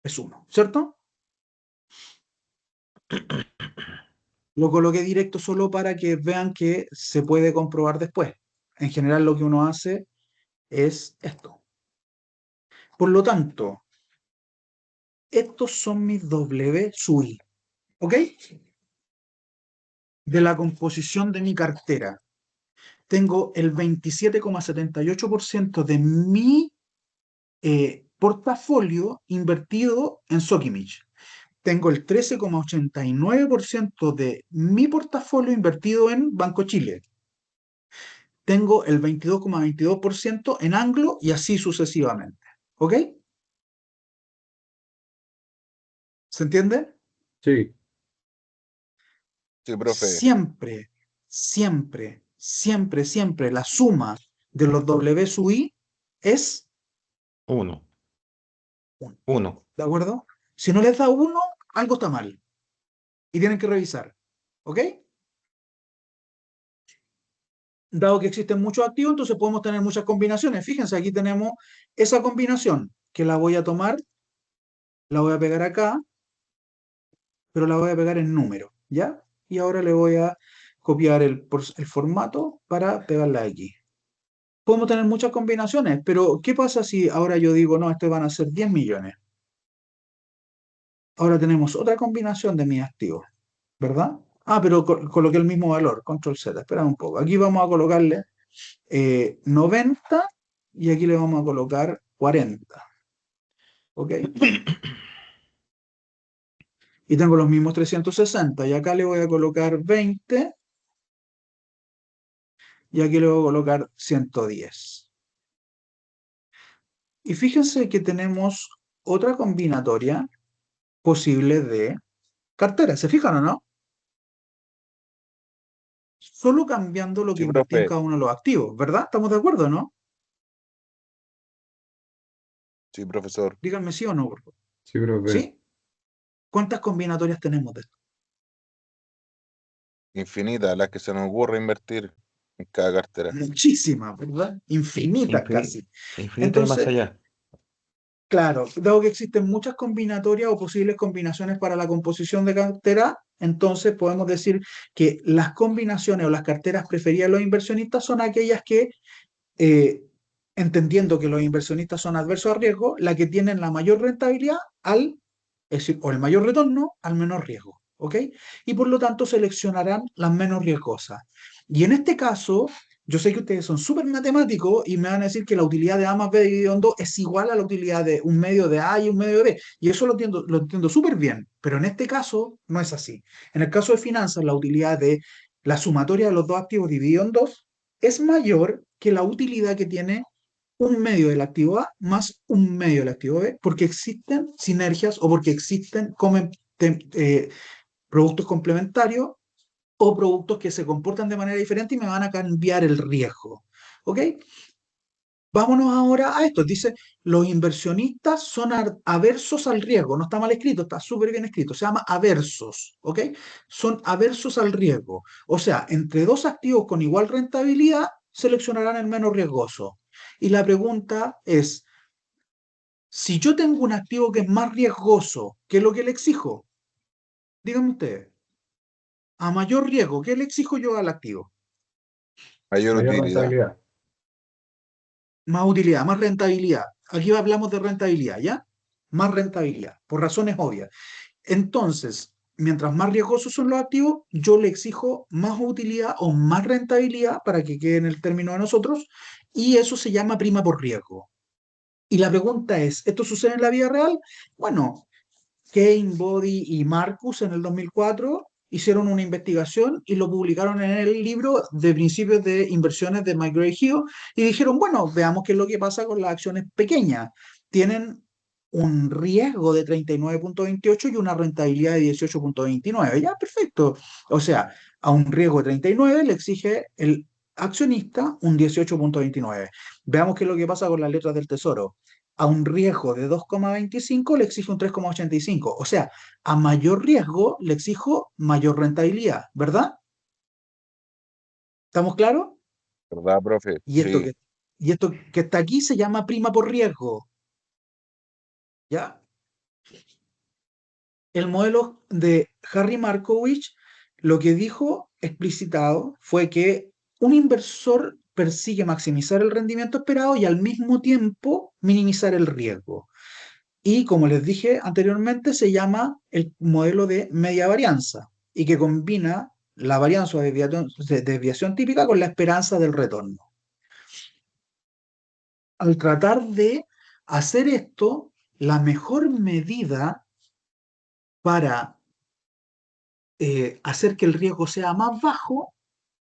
Es 1, ¿cierto? Lo coloqué directo solo para que vean que se puede comprobar después. En general lo que uno hace es esto. Por lo tanto, estos son mis W sub I, ¿ok? De la composición de mi cartera. Tengo el 27,78% de mi portafolio invertido en Sokimich. Tengo el 13,89% de mi portafolio invertido en Banco Chile. Tengo el 22,22% en Anglo y así sucesivamente. ¿Ok? ¿Se entiende? Sí, Sí, profe. Siempre, siempre, siempre, siempre la suma de los W sub I es 1. 1. 1. ¿De acuerdo? Si no les da 1, algo está mal. Y tienen que revisar. ¿Ok? Dado que existen muchos activos, entonces podemos tener muchas combinaciones. Fíjense, aquí tenemos esa combinación que la voy a tomar, la voy a pegar acá, pero la voy a pegar en número, ¿ya? Y ahora le voy a copiar el formato para pegarla aquí. Podemos tener muchas combinaciones, pero ¿qué pasa si ahora yo digo, no, estos van a ser 10 millones? Ahora tenemos otra combinación de mis activos, ¿verdad? Ah, pero coloqué el mismo valor, control Z, espera un poco. Aquí vamos a colocarle 90 y aquí le vamos a colocar 40. ¿Ok? Y tengo los mismos 360 y acá le voy a colocar 20 y aquí le voy a colocar 110. Y fíjense que tenemos otra combinatoria posible de cartera. ¿Se fijan o no? Solo cambiando lo que Sí, invertí en profe. cada uno de los activos, ¿verdad? ¿Estamos de acuerdo, no? Sí, profesor. Díganme sí o no, por favor. sí, profe. ¿Sí? ¿Cuántas combinatorias tenemos de esto? Infinitas las que se nos ocurre invertir en cada cartera. Muchísimas, ¿verdad? Infinitas casi. Infinita y más Entonces, allá. claro, dado que existen muchas combinatorias o posibles combinaciones para la composición de cartera, entonces podemos decir que las combinaciones o las carteras preferidas de los inversionistas son aquellas que, eh, entendiendo que los inversionistas son adversos a riesgo, la que tienen la mayor rentabilidad es decir, o el mayor retorno al menor riesgo, ¿ok? Y por lo tanto seleccionarán las menos riesgosas. Y en este caso, yo sé que ustedes son súper matemáticos y me van a decir que la utilidad de A más B dividido en 2 es igual a la utilidad de un medio de A y un medio de B. Y eso lo entiendo súper bien, pero en este caso no es así. En el caso de finanzas, la utilidad de la sumatoria de los dos activos dividido en 2 es mayor que la utilidad que tiene un medio del activo A más un medio del activo B, porque existen sinergias o porque existen productos complementarios o productos que se comportan de manera diferente y me van a cambiar el riesgo. ¿Ok? Vámonos ahora a esto. Dice, los inversionistas son aversos al riesgo. No está mal escrito, está súper bien escrito. Se llama aversos. ¿Ok? Son aversos al riesgo. O sea, entre dos activos con igual rentabilidad, seleccionarán el menos riesgoso. Y la pregunta es, si yo tengo un activo que es más riesgoso, ¿qué es lo que le exijo? Díganme ustedes. A mayor riesgo, ¿qué le exijo yo al activo? Mayor Mayor utilidad. rentabilidad. Más utilidad, más rentabilidad. Aquí hablamos de rentabilidad, ¿ya? Más rentabilidad, por razones obvias. Entonces, mientras más riesgosos son los activos, yo le exijo más utilidad o más rentabilidad para que quede en el término de nosotros, y eso se llama prima por riesgo. Y la pregunta es, ¿esto sucede en la vida real? Bueno, Kane, Body y Marcus en el 2004 hicieron una investigación y lo publicaron en el libro de principios de inversiones de McGraw-Hill y dijeron, bueno, veamos qué es lo que pasa con las acciones pequeñas. Tienen un riesgo de 39,28 y una rentabilidad de 18,29. Ya, perfecto. O sea, a un riesgo de 39 le exige el accionista un 18,29. Veamos qué es lo que pasa con las letras del Tesoro. A un riesgo de 2,25 le exige un 3,85. O sea, a mayor riesgo le exijo mayor rentabilidad, ¿verdad? ¿Estamos claros? ¿Verdad, profe? Y esto Sí. que, y esto que está aquí se llama prima por riesgo, ¿ya? El modelo de Harry Markowitz lo que dijo explicitado fue que un inversor persigue maximizar el rendimiento esperado y al mismo tiempo minimizar el riesgo. Y como les dije anteriormente, se llama el modelo de media varianza y que combina la varianza o desviación típica con la esperanza del retorno. Al tratar de hacer esto, la mejor medida para hacer que el riesgo sea más bajo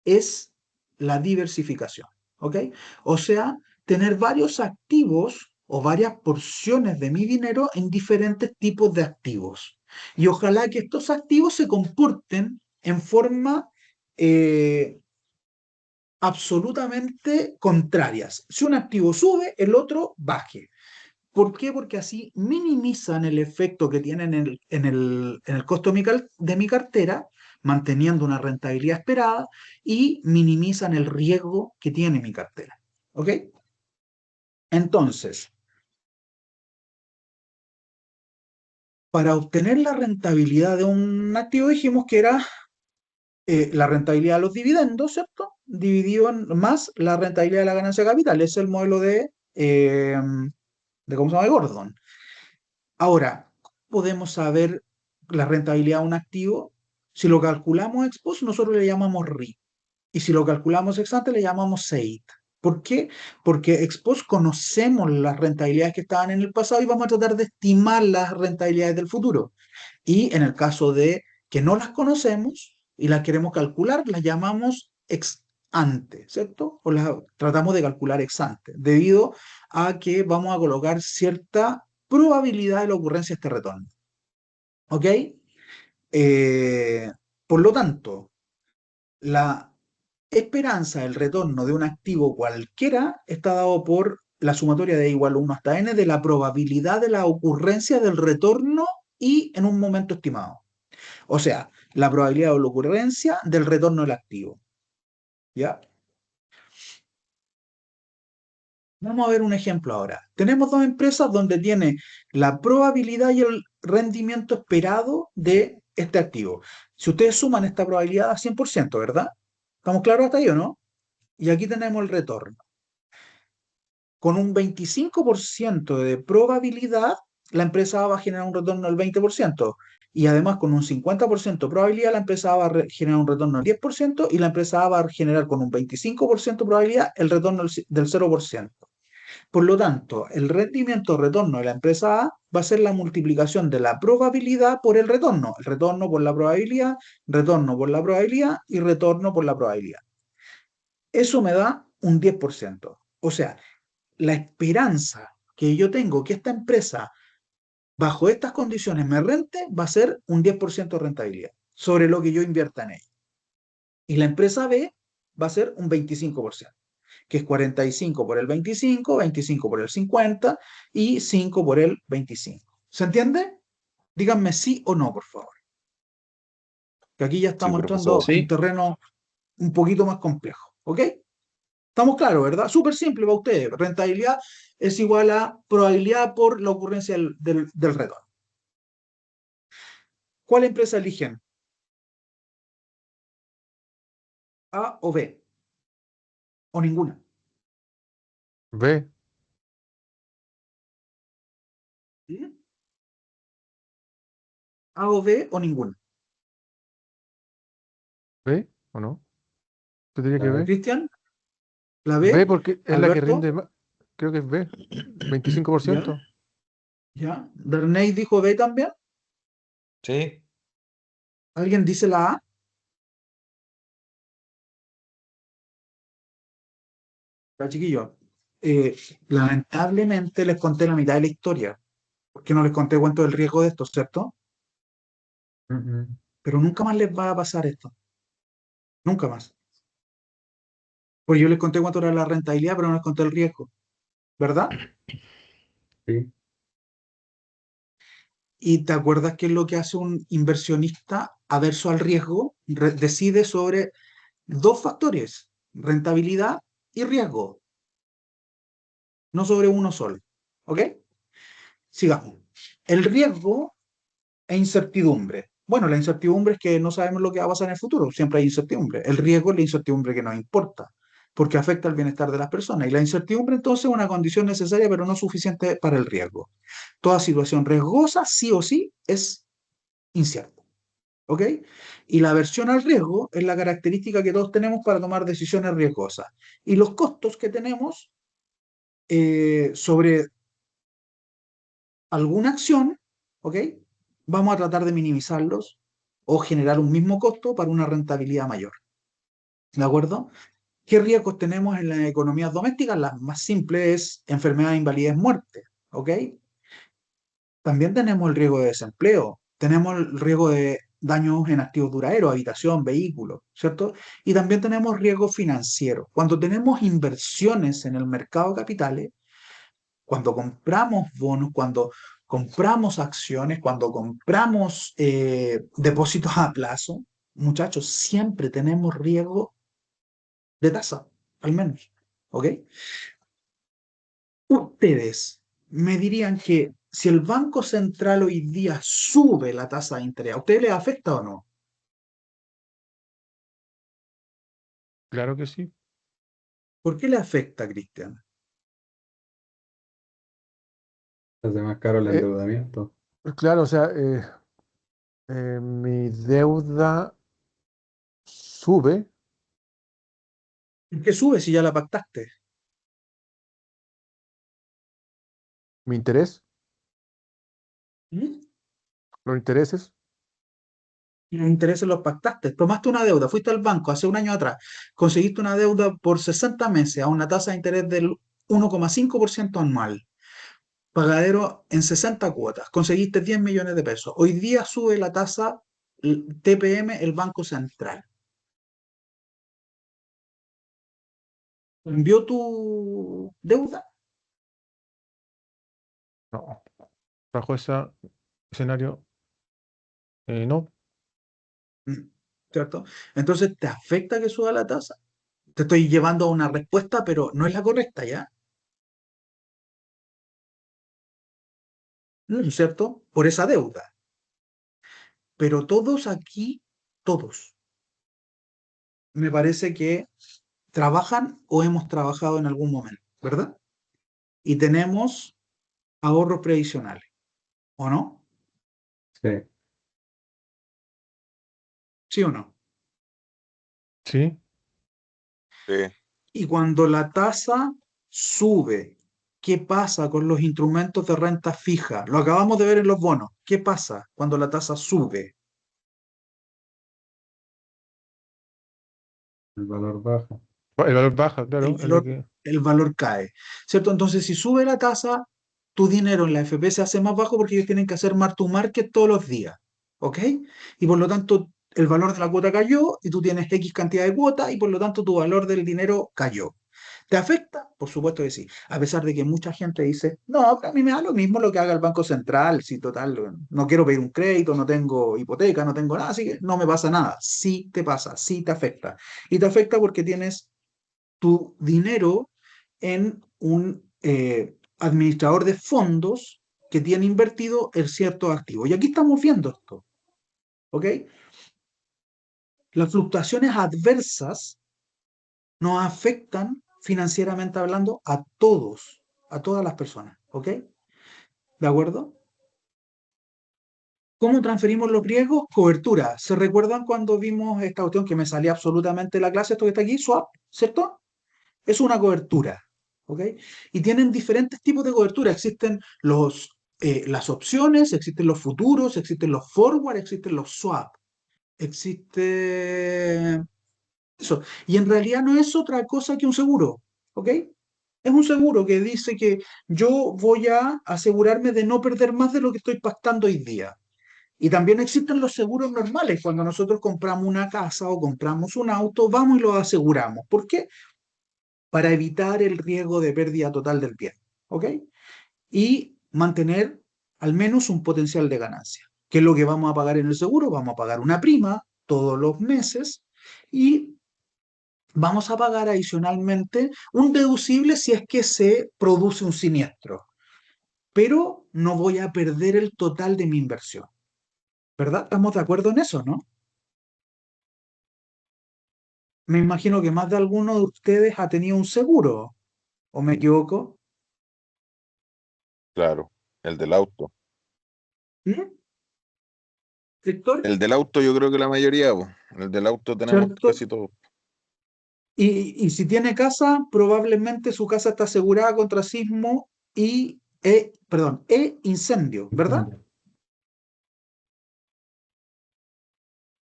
es la diversificación, ¿ok? O sea, tener varios activos o varias porciones de mi dinero en diferentes tipos de activos. Y ojalá que estos activos se comporten en forma absolutamente contrarias. Si un activo sube, el otro baje. ¿Por qué? Porque así minimizan el efecto que tienen en el costo de mi cartera, manteniendo una rentabilidad esperada, y minimizan el riesgo que tiene mi cartera. ¿Ok? Entonces, para obtener la rentabilidad de un activo dijimos que era la rentabilidad de los dividendos, ¿cierto? Dividido más la rentabilidad de la ganancia de capital. Ese es el modelo de ¿cómo se llama? Gordon. Ahora, ¿cómo podemos saber la rentabilidad de un activo? Si lo calculamos ex post, nosotros le llamamos RI. Y si lo calculamos ex ante, le llamamos SEIT. ¿Por qué? Porque ex post conocemos las rentabilidades que estaban en el pasado y vamos a tratar de estimar las rentabilidades del futuro. Y en el caso de que no las conocemos y las queremos calcular, las llamamos ex ante, ¿cierto? O las tratamos de calcular ex ante, debido a que vamos a colocar cierta probabilidad de la ocurrencia de este retorno. ¿Ok? Eh, por lo tanto, la esperanza del retorno de un activo cualquiera está dado por la sumatoria de igual 1 hasta n de la probabilidad de la ocurrencia del retorno y en un momento estimado. O sea, la probabilidad de la ocurrencia del retorno del activo. ¿Ya? Vamos a ver un ejemplo ahora. Tenemos dos empresas donde tiene la probabilidad y el rendimiento esperado de este activo. Si ustedes suman esta probabilidad a 100%, ¿verdad? ¿Estamos claros hasta ahí o no? Y aquí tenemos el retorno. Con un 25% de probabilidad, la empresa A va a generar un retorno del 20%. Y además, con un 50% de probabilidad, la empresa A va a generar un retorno del 10% y la empresa A va a generar con un 25% de probabilidad el retorno del 0%. Por lo tanto, el rendimiento retorno de la empresa A va a ser la multiplicación de la probabilidad por el retorno por la probabilidad, retorno por la probabilidad y retorno por la probabilidad. Eso me da un 10%. O sea, la esperanza que yo tengo que esta empresa, bajo estas condiciones, me rente, va a ser un 10% de rentabilidad sobre lo que yo invierta en ella. Y la empresa B va a ser un 25%, que es 45 por el 25, 25 por el 50 y 5 por el 25. ¿Se entiende? Díganme sí o no, por favor. Que aquí ya Sí, estamos profesor. entrando en Sí, terreno un poquito más complejo. ¿Ok? Estamos claros, ¿verdad? Súper simple para ustedes. Rentabilidad es igual a probabilidad por la ocurrencia del retorno. ¿Cuál empresa eligen? ¿A o B? ¿O ninguna? ¿Ve? ¿Sí? ¿A o B o ninguna? ¿Ve? ¿O no? ¿Tú dirías que ve? ¿Cristian? ¿La Ve B? porque es la que ¿Alberto? rinde más. Creo que es B. ¿Ya? 25%. ¿Ya? ¿Darnay dijo B también? Sí, ¿Alguien dice la A? Chiquillo, lamentablemente les conté la mitad de la historia, porque que no les conté cuánto del riesgo de esto, ¿cierto? Ujú. Pero nunca más les va a pasar esto, nunca más. Pues yo les conté cuánto era la rentabilidad, pero no les conté el riesgo, ¿verdad? Sí. ¿Y te acuerdas qué es lo que hace un inversionista averso al riesgo? Decide sobre dos factores, rentabilidad y riesgo, no sobre uno solo. ¿Ok? Sigamos. El riesgo e incertidumbre. Bueno, la incertidumbre es que no sabemos lo que va a pasar en el futuro, siempre hay incertidumbre. El riesgo es la incertidumbre que nos importa, porque afecta el bienestar de las personas. Y la incertidumbre entonces es una condición necesaria, pero no suficiente para el riesgo. Toda situación riesgosa, sí o sí, es incierta. ¿Ok? Y la aversión al riesgo es la característica que todos tenemos para tomar decisiones riesgosas. Y los costos que tenemos sobre alguna acción, ¿ok? Vamos a tratar de minimizarlos o generar un mismo costo para una rentabilidad mayor. ¿De acuerdo? ¿Qué riesgos tenemos en las economías domésticas? La más simple es enfermedad, invalidez, muerte, ¿ok? También tenemos el riesgo de desempleo, tenemos el riesgo de daños en activos duraderos, habitación, vehículos, ¿cierto? Y también tenemos riesgo financiero. Cuando tenemos inversiones en el mercado de capitales, cuando compramos bonos, cuando compramos acciones, cuando compramos depósitos a plazo, muchachos, siempre tenemos riesgo de tasa, al menos. ¿Ok? Ustedes me dirían que si el Banco Central hoy día sube la tasa de interés, ¿a ustedes les afecta o no? Claro que sí. ¿Por qué le afecta, Cristian? Hace más caro el Eh, endeudamiento. claro, o sea, mi deuda sube, ¿Por qué sube si ya la pactaste? mi interés, ¿Mm? los intereses, Y los intereses los pactaste. Tomaste una deuda, fuiste al banco hace un año atrás, conseguiste una deuda por 60 meses a una tasa de interés del 1,5% anual, pagadero en 60 cuotas, conseguiste 10 millones de pesos. Hoy día sube la tasa TPM, el Banco Central. ¿Envió tu deuda? no, bajo ese escenario, no, Mm, ¿cierto? Entonces, ¿te afecta que suba la tasa? Te estoy llevando a una respuesta, pero no es la correcta, ¿ya? ¿Cierto? Por esa deuda. Pero todos aquí, todos, me parece que trabajan o hemos trabajado en algún momento, ¿verdad? Y tenemos ahorros previsionales, ¿o no? Sí. ¿Sí o no? sí, Sí. Y cuando la tasa sube, ¿qué pasa con los instrumentos de renta fija? Lo acabamos de ver en los bonos. ¿Qué pasa cuando la tasa sube? El valor baja. el valor baja, El claro, es lo valor, que, el valor cae, ¿cierto? Entonces, si sube la tasa, tu dinero en la FP se hace más bajo porque ellos tienen que hacer mark to market todos los días, ¿ok? Y por lo tanto, el valor de la cuota cayó y tú tienes X cantidad de cuota y por lo tanto tu valor del dinero cayó. ¿Te afecta? Por supuesto que sí. A pesar de que mucha gente dice, no, a mí me da lo mismo lo que haga el Banco Central, si total, no quiero pedir un crédito, no tengo hipoteca, no tengo nada, así que no me pasa nada. Sí te pasa, sí te afecta. Y te afecta porque tienes tu dinero en un administrador de fondos que tiene invertido en ciertos activos. Y aquí estamos viendo esto, ¿ok? Las fluctuaciones adversas nos afectan financieramente hablando a todos, a todas las personas, ¿ok? ¿De acuerdo? ¿Cómo transferimos los riesgos? Cobertura. ¿Se recuerdan cuando vimos esta cuestión que me salía absolutamente de la clase, esto que está aquí, swap, ¿cierto? Es una cobertura, ¿ok? Y tienen diferentes tipos de cobertura. Existen las opciones, existen los futuros, existen los forward, existen los swap. Existe eso. Y en realidad no es otra cosa que un seguro, ¿ok? Es un seguro que dice que yo voy a asegurarme de no perder más de lo que estoy pactando hoy día. Y también existen los seguros normales. Cuando nosotros compramos una casa o compramos un auto, vamos y lo aseguramos. ¿Por qué? Para evitar el riesgo de pérdida total del bien. ¿Ok? Y mantener al menos un potencial de ganancia. ¿Qué es lo que vamos a pagar en el seguro? Vamos a pagar una prima todos los meses y vamos a pagar adicionalmente un deducible si es que se produce un siniestro, pero no voy a perder el total de mi inversión. ¿Verdad? ¿Estamos de acuerdo en eso, no? Me imagino que más de alguno de ustedes ha tenido un seguro, ¿o me equivoco? Claro, el del auto. ¿Mm? ¿Sector? El del auto yo creo que la mayoría, po. El del auto tenemos ¿Cierto? casi todo. Y si tiene casa, probablemente su casa está asegurada contra sismo e incendio, ¿verdad?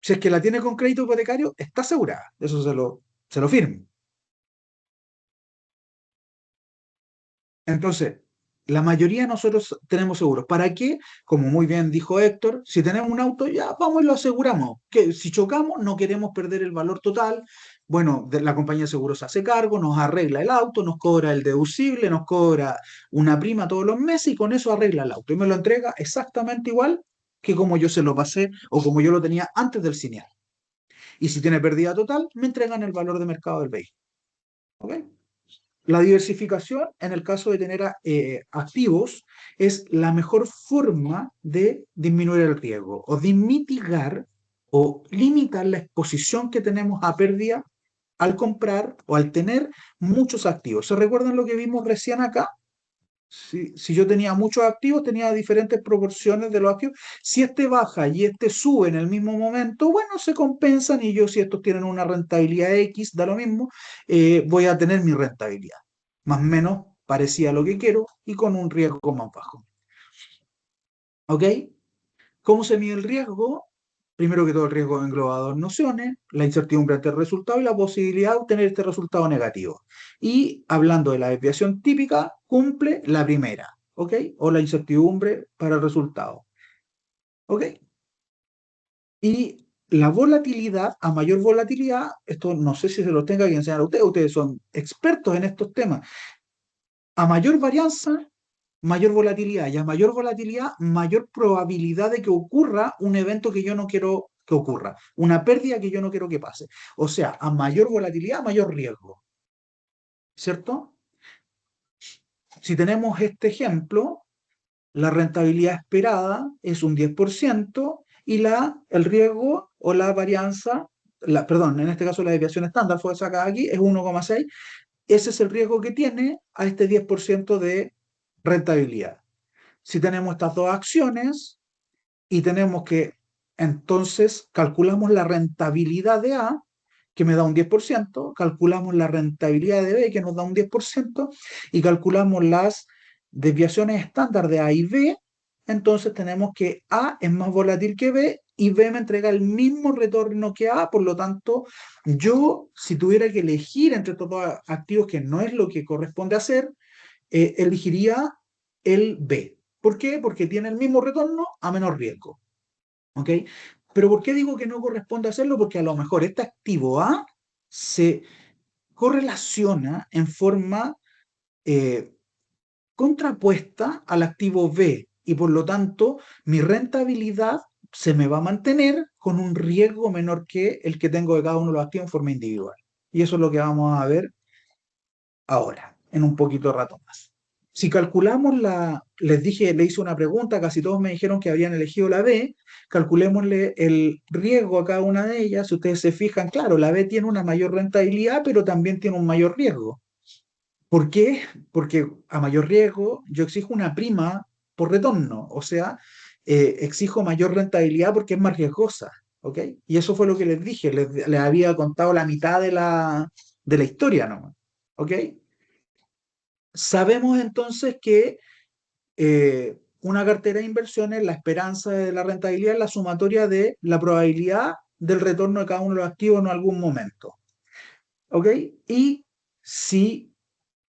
Si es que la tiene con crédito hipotecario, está asegurada. Eso se lo firmo. Entonces, la mayoría de nosotros tenemos seguros. ¿Para qué? Como muy bien dijo Héctor, si tenemos un auto, ya vamos y lo aseguramos. Que si chocamos, no queremos perder el valor total. Bueno, la compañía de seguros se hace cargo, nos arregla el auto, nos cobra el deducible, nos cobra una prima todos los meses y con eso arregla el auto. Y me lo entrega exactamente igual que como yo se lo pasé o como yo lo tenía antes del siniestro. Y si tiene pérdida total, me entregan el valor de mercado del vehículo. ¿Ok? La diversificación, en el caso de tener activos, es la mejor forma de disminuir el riesgo o de mitigar o limitar la exposición que tenemos a pérdida al comprar o al tener muchos activos. ¿Se recuerdan lo que vimos recién acá? Si yo tenía muchos activos, tenía diferentes proporciones de los activos. Si este baja y este sube en el mismo momento, bueno, se compensan y yo si estos tienen una rentabilidad X, da lo mismo, voy a tener mi rentabilidad. Más o menos parecía lo que quiero y con un riesgo más bajo. ¿Ok? ¿Cómo se mide el riesgo? Primero que todo, el riesgo engloba dos nociones, la incertidumbre ante el resultado y la posibilidad de obtener este resultado negativo. Y hablando de la desviación típica, cumple la primera, ¿ok? O la incertidumbre para el resultado, ¿ok? Y la volatilidad, a mayor volatilidad, esto no sé si se lo tenga que enseñar a ustedes, ustedes son expertos en estos temas, a mayor varianza, mayor volatilidad, y a mayor volatilidad, mayor probabilidad de que ocurra un evento que yo no quiero que ocurra, una pérdida que yo no quiero que pase. O sea, a mayor volatilidad, mayor riesgo, ¿cierto? Si tenemos este ejemplo, la rentabilidad esperada es un 10% y el riesgo o la varianza, perdón, en este caso la desviación estándar fue sacada aquí, es 1,6. Ese es el riesgo que tiene a este 10% de rentabilidad. Si tenemos estas dos acciones y tenemos que, entonces, calculamos la rentabilidad de A, que me da un 10%, calculamos la rentabilidad de B, que nos da un 10%, y calculamos las desviaciones estándar de A y B, entonces tenemos que A es más volátil que B y B me entrega el mismo retorno que A, por lo tanto, yo, si tuviera que elegir entre estos dos activos, que no es lo que corresponde hacer, elegiría el B. ¿Por qué? Porque tiene el mismo retorno a menor riesgo. ¿Ok? Pero ¿por qué digo que no corresponde hacerlo? Porque a lo mejor este activo A se correlaciona en forma eh, contrapuesta al activo B y por lo tanto mi rentabilidad se me va a mantener con un riesgo menor que el que tengo de cada uno de los activos en forma individual. Y eso es lo que vamos a ver ahora, en un poquito de rato más. Si calculamos les dije, le hice una pregunta, casi todos me dijeron que habían elegido la B, calculémosle el riesgo a cada una de ellas. Si ustedes se fijan, claro, la B tiene una mayor rentabilidad, pero también tiene un mayor riesgo. ¿Por qué? Porque a mayor riesgo yo exijo una prima por retorno, o sea, exijo mayor rentabilidad porque es más riesgosa, ¿ok? Y eso fue lo que les dije, les había contado la mitad de la historia nomás, ¿ok? Sabemos entonces que una cartera de inversiones, la esperanza de la rentabilidad es la sumatoria de la probabilidad del retorno de cada uno de los activos en algún momento. ¿Ok? Y si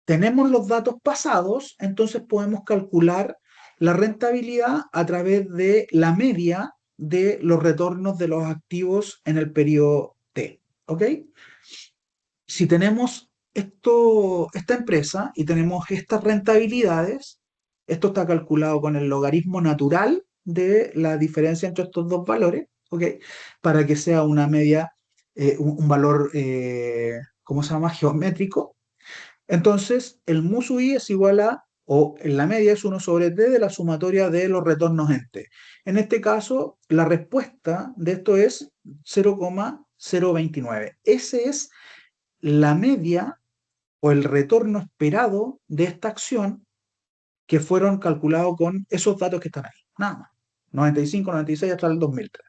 tenemos los datos pasados, entonces podemos calcular la rentabilidad a través de la media de los retornos de los activos en el periodo T. ¿Ok? Si tenemos esta empresa y tenemos estas rentabilidades, esto está calculado con el logaritmo natural de la diferencia entre estos dos valores, ¿ok? Para que sea una media, un valor, ¿cómo se llama? Geométrico. Entonces, el mu-i es igual a, o en la media es 1 sobre t de la sumatoria de los retornos en t. En este caso, la respuesta de esto es 0,029. Ese es la media o el retorno esperado de esta acción que fueron calculados con esos datos que están ahí. Nada más. 95, 96 hasta el 2003.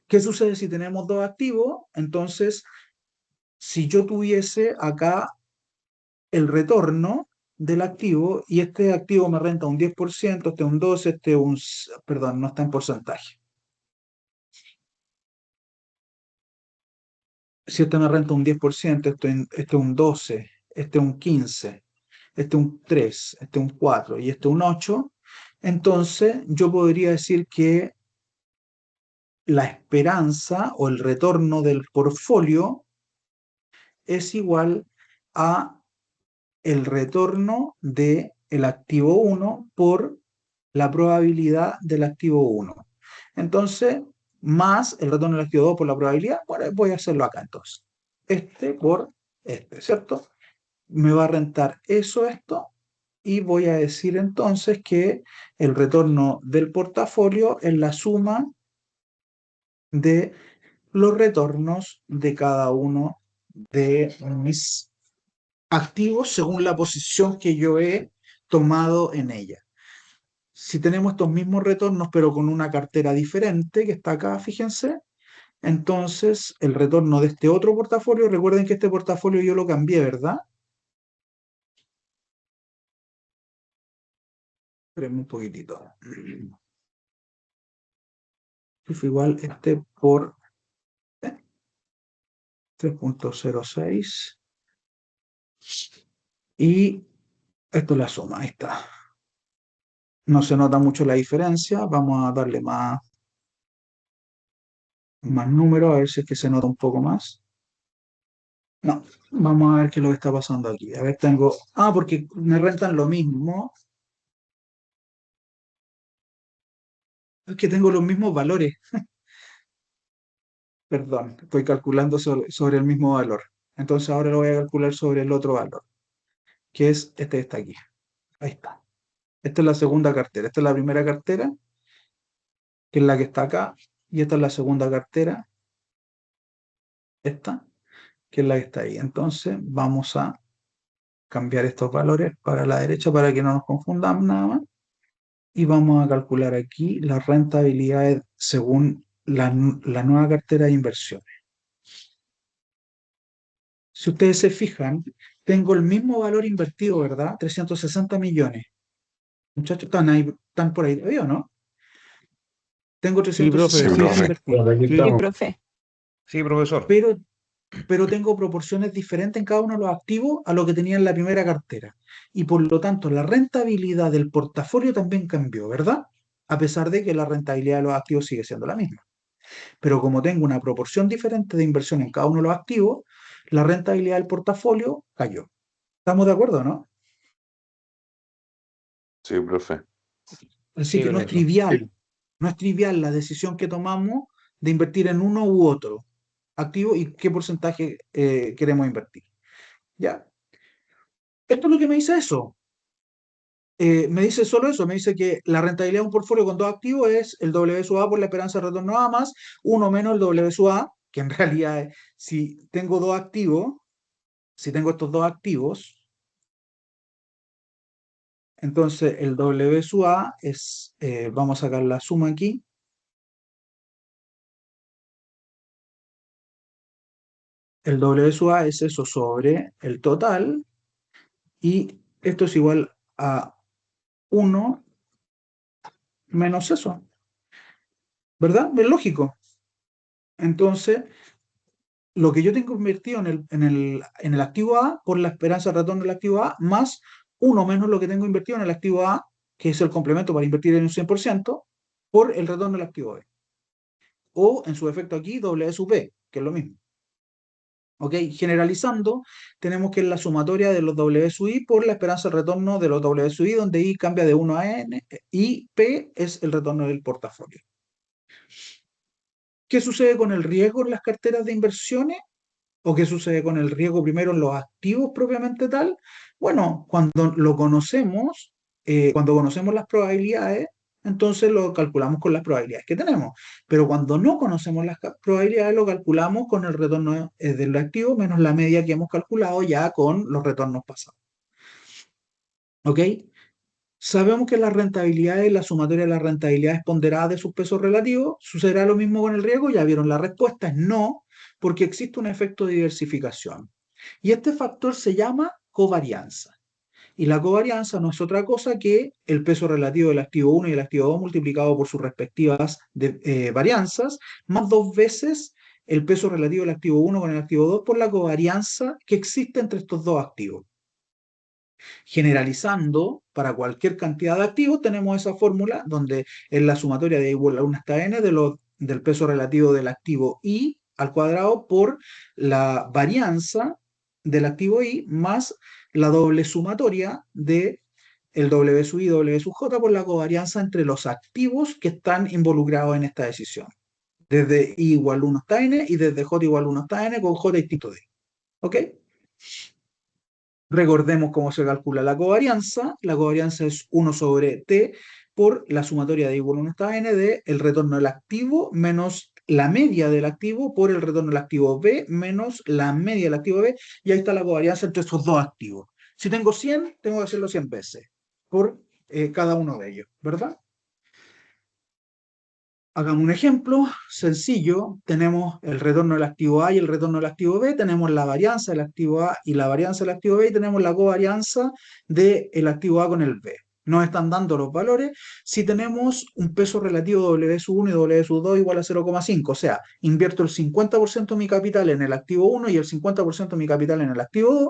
¿Qué sucede si tenemos dos activos? Entonces, si yo tuviese acá el retorno del activo y este activo me renta un 10%, este un 12%, este un... Perdón, no está en porcentaje. Si este me renta un 10%, este un 12%, este un 15%, este un 3%, este un 4% y este un 8%, entonces yo podría decir que la esperanza o el retorno del portfolio es igual a el retorno del activo 1 por la probabilidad del activo 1. Entonces, más el retorno del activo 2 por la probabilidad, bueno, voy a hacerlo acá entonces. Este por este, ¿cierto? Me va a rentar eso, esto, y voy a decir entonces que el retorno del portafolio es la suma de los retornos de cada uno de mis activos según la posición que yo he tomado en ella. Si tenemos estos mismos retornos, pero con una cartera diferente, que está acá, fíjense, entonces el retorno de este otro portafolio, recuerden que este portafolio yo lo cambié, ¿verdad? Espérenme un poquitito. Fue igual este por 3,06 y esto es la suma, ahí está. No se nota mucho la diferencia, vamos a darle más números, a ver si es que se nota un poco más. No, vamos a ver qué es lo que está pasando aquí. A ver, tengo... Ah, porque me rentan lo mismo. Es que tengo los mismos valores. Perdón, estoy calculando sobre el mismo valor. Entonces ahora lo voy a calcular sobre el otro valor, que es este que está aquí. Ahí está. Esta es la segunda cartera. Esta es la primera cartera, que es la que está acá. Y esta es la segunda cartera, esta, que es la que está ahí. Entonces vamos a cambiar estos valores para la derecha para que no nos confundamos nada más. Y vamos a calcular aquí las rentabilidades según la nueva cartera de inversiones. Si ustedes se fijan, tengo el mismo valor invertido, ¿verdad? 360 millones. Muchachos, están por ahí todavía, ¿o no? Tengo Sí, profe, 360 Sí, sí. millones profe. invertidos, Por aquí Sí. Sí, estamos. profe. Sí, profesor. pero tengo proporciones diferentes en cada uno de los activos a lo que tenía en la primera cartera. Y por lo tanto, la rentabilidad del portafolio también cambió, ¿verdad? A pesar de que la rentabilidad de los activos sigue siendo la misma. Pero como tengo una proporción diferente de inversión en cada uno de los activos, la rentabilidad del portafolio cayó. ¿Estamos de acuerdo, no? Sí, profe. Así Sí, que no es profesor. trivial, no es trivial la decisión que tomamos de invertir en uno u otro activo y qué porcentaje queremos invertir. ¿Ya? Esto es lo que me dice eso. Me dice solo eso, me dice que la rentabilidad de un portfolio con dos activos es el W sub A por la esperanza de retorno A más uno menos el W sub A, que en realidad si tengo dos activos, si tengo estos dos activos, entonces el W sub A es, vamos a sacar la suma aquí, el W sub A es eso sobre el total, y esto es igual a 1 menos eso, ¿verdad? Es lógico. Entonces, lo que yo tengo invertido en el activo A por la esperanza de retorno del activo A, más 1 menos lo que tengo invertido en el activo A, que es el complemento para invertir en un 100%, por el retorno del activo B. O, en su efecto aquí, W sub P, que es lo mismo. ¿Ok? Generalizando, tenemos que es la sumatoria de los W sub I por la esperanza de retorno de los W sub I, donde I cambia de 1 a N, y P es el retorno del portafolio. ¿Qué sucede con el riesgo en las carteras de inversiones? ¿O qué sucede con el riesgo primero en los activos propiamente tal? Bueno, cuando lo conocemos, cuando conocemos las probabilidades, entonces lo calculamos con las probabilidades que tenemos. Pero cuando no conocemos las probabilidades, lo calculamos con el retorno del activo menos la media que hemos calculado ya con los retornos pasados. ¿Ok? Sabemos que las rentabilidades, la sumatoria de las rentabilidades ponderadas de sus pesos relativos, ¿sucederá lo mismo con el riesgo? Ya vieron, la respuesta es no, porque existe un efecto de diversificación. Y este factor se llama covarianza. Y la covarianza no es otra cosa que el peso relativo del activo 1 y el activo 2 multiplicado por sus respectivas varianzas, más 2 veces el peso relativo del activo 1 con el activo 2 por la covarianza que existe entre estos dos activos. Generalizando, para cualquier cantidad de activos, tenemos esa fórmula donde es la sumatoria de igual a 1 hasta n del peso relativo del activo I al cuadrado por la varianza del activo I más la doble sumatoria de el W sub I y W sub J por la covarianza entre los activos que están involucrados en esta decisión. Desde I igual 1 hasta n y desde J igual 1 hasta n con J distinto de I. ¿Ok? Recordemos cómo se calcula la covarianza. La covarianza es 1 sobre T por la sumatoria de I igual 1 hasta N de el retorno del activo menos la media del activo por el retorno del activo B menos la media del activo B. Y ahí está la covarianza entre estos dos activos. Si tengo 100, tengo que hacerlo 100 veces por cada uno de ellos, ¿verdad? Hagamos un ejemplo sencillo. Tenemos el retorno del activo A y el retorno del activo B. Tenemos la varianza del activo A y la varianza del activo B. Y tenemos la covarianza del activo A con el B. Nos están dando los valores si tenemos un peso relativo W sub 1 y W sub 2 igual a 0,5. O sea, invierto el 50% de mi capital en el activo 1 y el 50% de mi capital en el activo 2.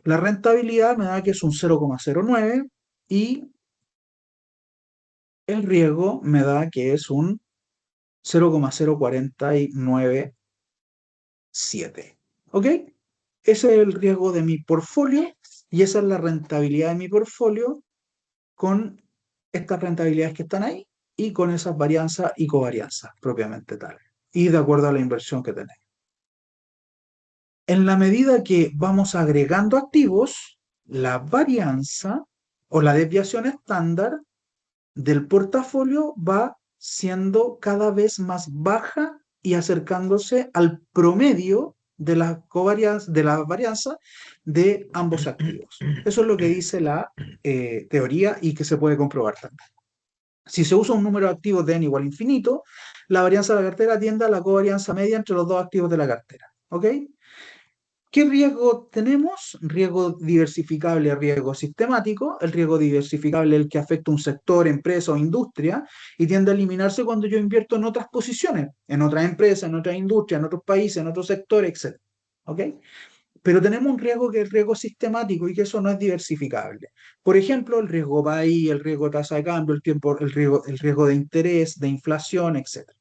La rentabilidad me da que es un 0,09 y el riesgo me da que es un 0,0497. ¿Ok? Ese es el riesgo de mi portfolio y esa es la rentabilidad de mi portfolio con estas rentabilidades que están ahí y con esas varianzas y covarianzas propiamente tal. Y de acuerdo a la inversión que tenemos. En la medida que vamos agregando activos, la varianza o la desviación estándar del portafolio va siendo cada vez más baja y acercándose al promedio de la varianza de ambos activos. Eso es lo que dice la teoría y que se puede comprobar también. Si se usa un número de activos de n igual a infinito, la varianza de la cartera tiende a la covarianza media entre los dos activos de la cartera. ¿Ok? ¿Qué riesgo tenemos? Riesgo diversificable, riesgo sistemático. El riesgo diversificable es el que afecta a un sector, empresa o industria y tiende a eliminarse cuando yo invierto en otras posiciones, en otras empresas, en otras industrias, en otros países, en otros sectores, etc. ¿Ok? Pero tenemos un riesgo que es el riesgo sistemático y que eso no es diversificable. Por ejemplo, el riesgo país, el riesgo tasa de cambio, el riesgo de interés, de inflación, etc.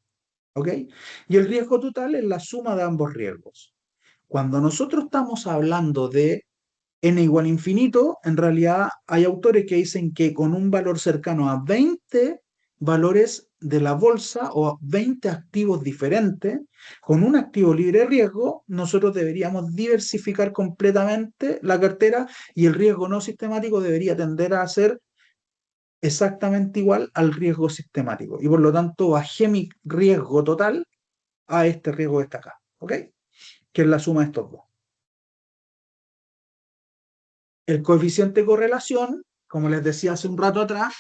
¿Ok? Y el riesgo total es la suma de ambos riesgos. Cuando nosotros estamos hablando de n igual a infinito, en realidad hay autores que dicen que con un valor cercano a 20 valores de la bolsa o 20 activos diferentes, con un activo libre de riesgo, nosotros deberíamos diversificar completamente la cartera y el riesgo no sistemático debería tender a ser exactamente igual al riesgo sistemático. Y por lo tanto bajé mi riesgo total a este riesgo que está acá. ¿Ok? Que es la suma de estos dos. El coeficiente de correlación, como les decía hace un rato atrás,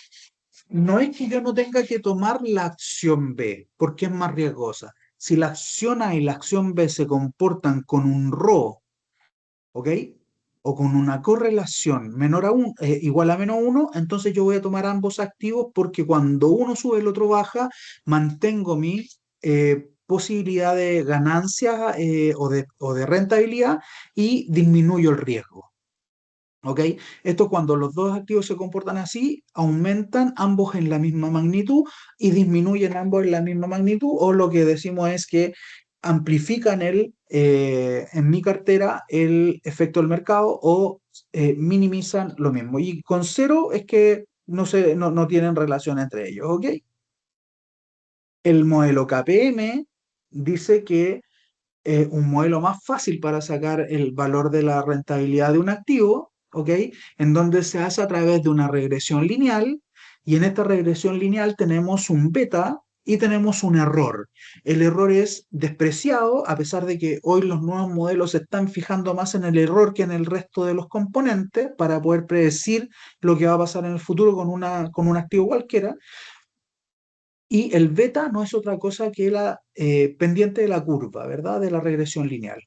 no es que yo no tenga que tomar la acción B, porque es más riesgosa. Si la acción A y la acción B se comportan con un RO, ¿ok? O con una correlación menor a igual a menos 1, entonces yo voy a tomar ambos activos porque cuando uno sube el otro baja, mantengo mi posibilidad de ganancia o de rentabilidad y disminuyo el riesgo. ¿Ok? Esto cuando los dos activos se comportan así, aumentan ambos en la misma magnitud y disminuyen ambos en la misma magnitud, o lo que decimos es que amplifican en mi cartera el efecto del mercado o minimizan lo mismo. Y con cero es que no tienen relación entre ellos, ¿ok? El modelo KPM dice que un modelo más fácil para sacar el valor de la rentabilidad de un activo, ¿ok? En donde se hace a través de una regresión lineal, y en esta regresión lineal tenemos un beta y tenemos un error. El error es despreciado, a pesar de que hoy los nuevos modelos se están fijando más en el error que en el resto de los componentes para poder predecir lo que va a pasar en el futuro con un activo cualquiera. Y el beta no es otra cosa que la pendiente de la curva, ¿verdad? De la regresión lineal.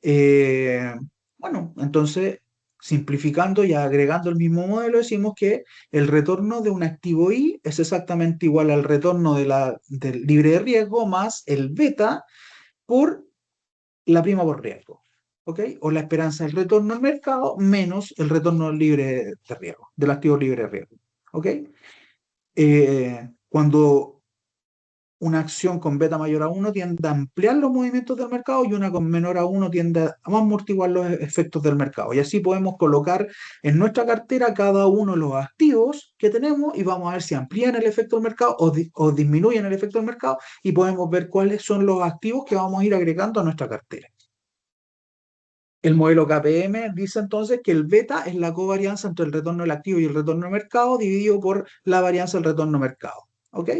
Eh, bueno, entonces, simplificando y agregando el mismo modelo, decimos que el retorno de un activo I es exactamente igual al retorno del libre de riesgo más el beta por la prima por riesgo. ¿Ok? O la esperanza del retorno al mercado menos el retorno libre de riesgo, del activo libre de riesgo. ¿Ok? Cuando una acción con beta mayor a 1 tiende a ampliar los movimientos del mercado y una con menor a 1 tiende a amortiguar los efectos del mercado. Y así podemos colocar en nuestra cartera cada uno de los activos que tenemos y vamos a ver si amplían el efecto del mercado o disminuyen el efecto del mercado, y podemos ver cuáles son los activos que vamos a ir agregando a nuestra cartera. El modelo KPM dice entonces que el beta es la covarianza entre el retorno del activo y el retorno del mercado dividido por la varianza del retorno mercado. ¿Ok?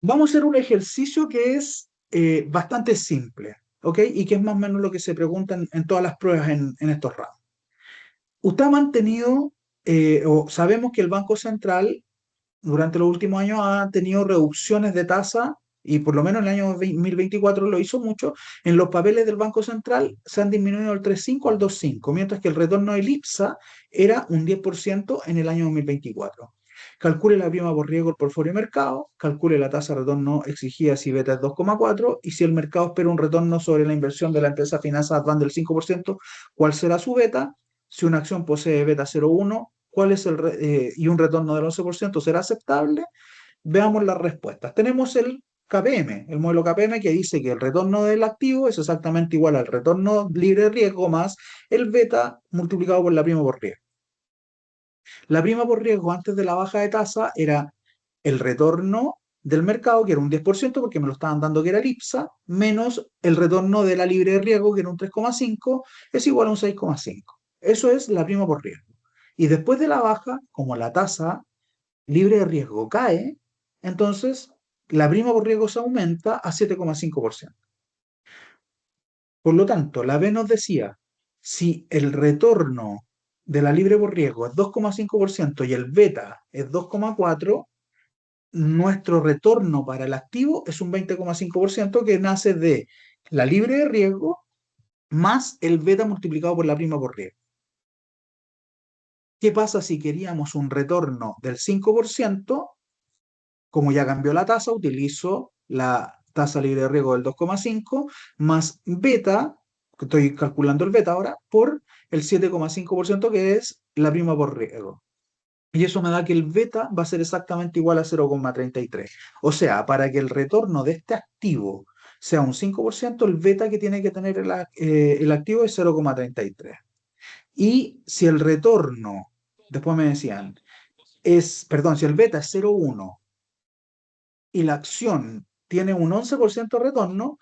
Vamos a hacer un ejercicio que es bastante simple, ¿ok? Y que es más o menos lo que se preguntan en todas las pruebas en estos ramos. Usted ha mantenido, o sabemos que el Banco Central durante los últimos años ha tenido reducciones de tasa, y por lo menos en el año 2024 lo hizo mucho. En los papeles del Banco Central se han disminuido del 3,5 al 2,5, mientras que el retorno del IPSA era un 10% en el año 2024. Calcule la prima por riesgo del portfolio de mercado, calcule la tasa de retorno exigida si beta es 2,4, y si el mercado espera un retorno sobre la inversión de la empresa finanzas van del 5%, ¿cuál será su beta? Si una acción posee beta 0,1, ¿cuál es y un retorno del 11%, será aceptable? Veamos las respuestas. Tenemos el KPM, el modelo KPM, que dice que el retorno del activo es exactamente igual al retorno libre de riesgo más el beta multiplicado por la prima por riesgo. La prima por riesgo antes de la baja de tasa era el retorno del mercado, que era un 10%, porque me lo estaban dando que era el IPSA, menos el retorno de la libre de riesgo, que era un 3,5, es igual a un 6,5. Eso es la prima por riesgo. Y después de la baja, como la tasa libre de riesgo cae, entonces la prima por riesgo se aumenta a 7,5%. Por lo tanto, la B nos decía, si el retorno de la libre por riesgo es 2,5% y el beta es 2,4%, nuestro retorno para el activo es un 20,5%, que nace de la libre de riesgo más el beta multiplicado por la prima por riesgo. ¿Qué pasa si queríamos un retorno del 5%? Como ya cambió la tasa, utilizo la tasa libre de riesgo del 2,5 más beta, que estoy calculando el beta ahora, por el 7,5%, que es la prima por riesgo. Y eso me da que el beta va a ser exactamente igual a 0,33. O sea, para que el retorno de este activo sea un 5%, el beta que tiene que tener el activo es 0,33. Y si el retorno, después me decían, si el beta es 0,1 y la acción tiene un 11% de retorno,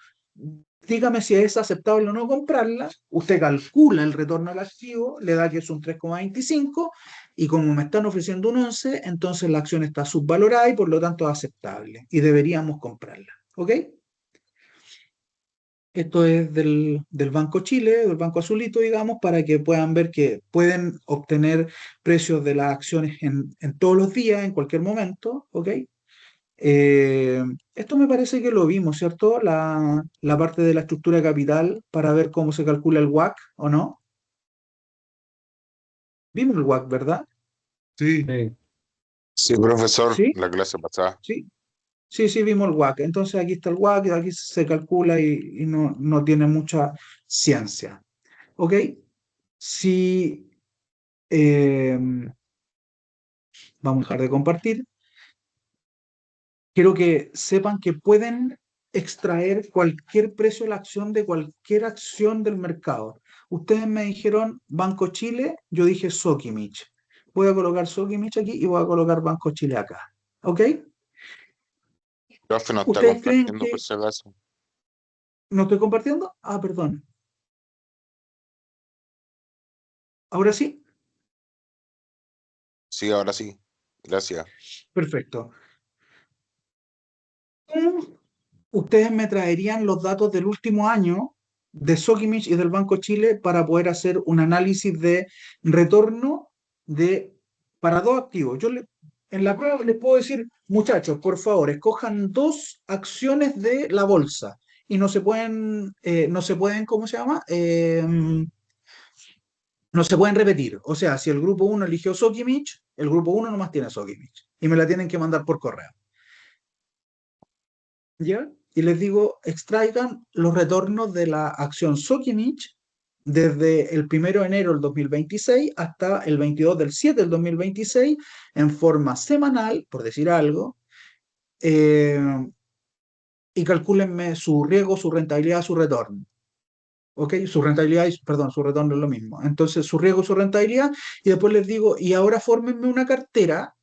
dígame si es aceptable o no comprarla. Usted calcula el retorno al activo, le da que es un 3,25, y como me están ofreciendo un 11, entonces la acción está subvalorada y por lo tanto es aceptable y deberíamos comprarla. ¿Ok? Esto es del Banco Chile, del Banco Azulito, digamos, para que puedan ver que pueden obtener precios de las acciones en todos los días, en cualquier momento. ¿Ok? Esto me parece que lo vimos, ¿cierto? La parte de la estructura de capital para ver cómo se calcula el WACC, ¿o no? Vimos el WACC, ¿verdad? Sí, profesor, ¿Sí? la clase pasada. ¿Sí? Sí, sí, vimos el WACC. Entonces aquí está el WACC, aquí se calcula y no tiene mucha ciencia. ¿Ok? Si eh, vamos a dejar de compartir. Quiero que sepan que pueden extraer cualquier precio de la acción de cualquier acción del mercado. Ustedes me dijeron Banco Chile, yo dije Sokimich. Voy a colocar Sokimich aquí y voy a colocar Banco Chile acá. ¿Ok? Profe, no está ¿Ustedes creen compartiendo por que si acaso. no estoy compartiendo? Ah, perdón. Ahora sí. Sí, ahora sí. Gracias. Perfecto. ¿Cómo ustedes me traerían los datos del último año de Sokimich y del Banco Chile para poder hacer un análisis de retorno de, para dos activos? En la prueba les puedo decir, muchachos, por favor, escojan dos acciones de la bolsa y no se pueden, ¿cómo se llama? No se pueden repetir. O sea, si el grupo uno eligió Sokimich, el grupo uno nomás tiene Sokimich y me la tienen que mandar por correo. ¿Ya? Y les digo, extraigan los retornos de la acción Sokimich desde el 1 de enero del 2026 hasta el 22 del 7 del 2026 en forma semanal, por decir algo, eh, y calcúlenme su riesgo, su rentabilidad, su retorno. ¿Ok? Su rentabilidad, perdón, su retorno es lo mismo. Entonces, su riesgo, su rentabilidad, y después les digo, y ahora fórmenme una cartera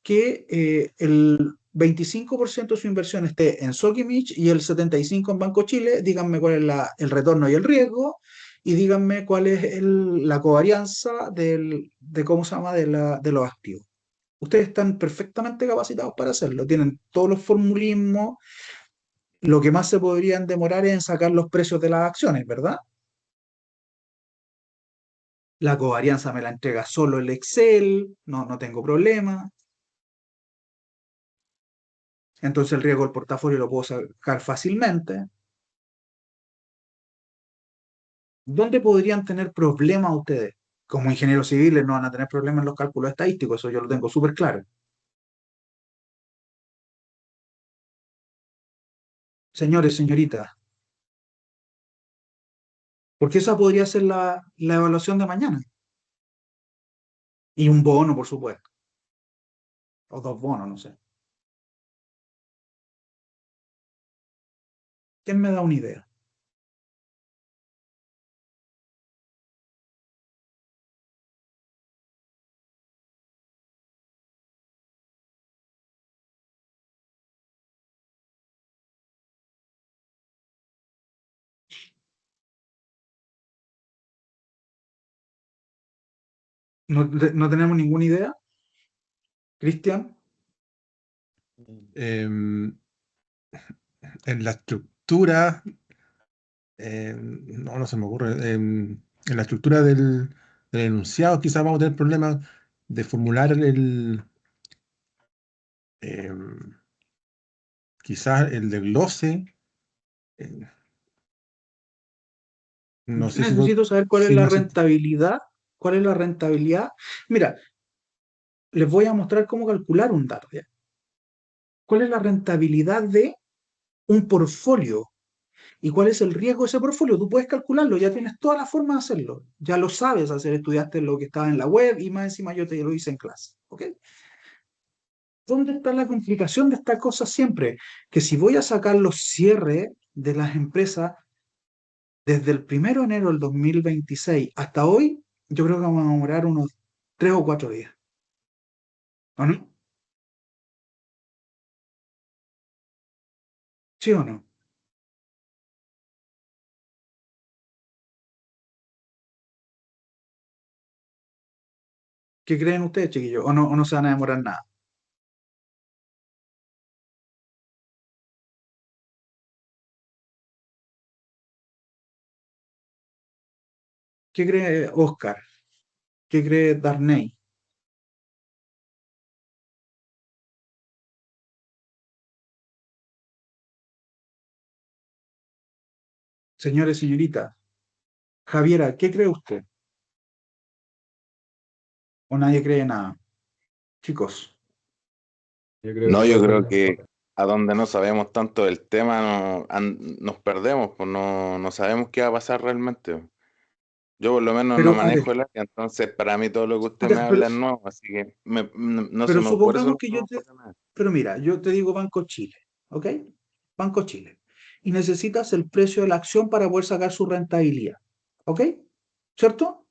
que el 25% de su inversión esté en Sokimich y el 75% en Banco Chile. Díganme cuál es el retorno y el riesgo y díganme cuál es la covarianza de cómo se llama de los activos. Ustedes están perfectamente capacitados para hacerlo, tienen todos los formulismos. Lo que más se podrían demorar es en sacar los precios de las acciones, ¿verdad? La covarianza me la entrega solo el Excel, no tengo problema. Entonces el riesgo del portafolio lo puedo sacar fácilmente. ¿Dónde podrían tener problemas ustedes? Como ingenieros civiles no van a tener problemas en los cálculos estadísticos, eso yo lo tengo súper claro. Señores, señoritas, porque esa podría ser la evaluación de mañana. Y un bono, por supuesto. O dos bonos, no sé. ¿Quién me da una idea? ¿No tenemos ninguna idea? ¿Cristian? Em, en la estructura, no se me ocurre. En la estructura del enunciado, quizás vamos a tener problemas de formular em, quizás el desglose. eh, no Yo sé si, necesito saber cuál es si la no se- rentabilidad. ¿Cuál es la rentabilidad? Mira, les voy a mostrar cómo calcular un dato, ¿ya? ¿Cuál es la rentabilidad de un portfolio? ¿Y cuál es el riesgo de ese portfolio? Tú puedes calcularlo, ya tienes toda la forma de hacerlo. Ya lo sabes hacer, estudiaste lo que estaba en la web y más encima yo te lo hice en clase. ¿Ok? ¿Dónde está la complicación de esta cosa siempre? Que si voy a sacar los cierres de las empresas desde el 1 de enero del 2026 hasta hoy, yo creo que vamos a demorar unos 3 o 4 días. ¿O no? ¿Sí o no? ¿Qué creen ustedes, chiquillos? ¿O no se van a demorar nada? ¿Qué cree Oscar? ¿Qué cree Darnay? Señores, señoritas, Javiera, ¿qué cree usted? ¿O nadie cree nada? Chicos, Yo creo No, que yo puede ser creo mejor. a donde no sabemos tanto del tema, nos perdemos, pues no sabemos qué va a pasar realmente. Yo por lo menos no Pero, a ver, manejo el área, entonces para mí todo lo que a usted me ver, habla es nuevo, así que no se pero me, por eso supongamos no que se yo me te, ocurre nada. pero mira, yo te digo Banco Chile, ¿ok? Banco Chile. Y necesitas el precio de la acción para poder sacar su rentabilidad, ¿ok? ¿Cierto?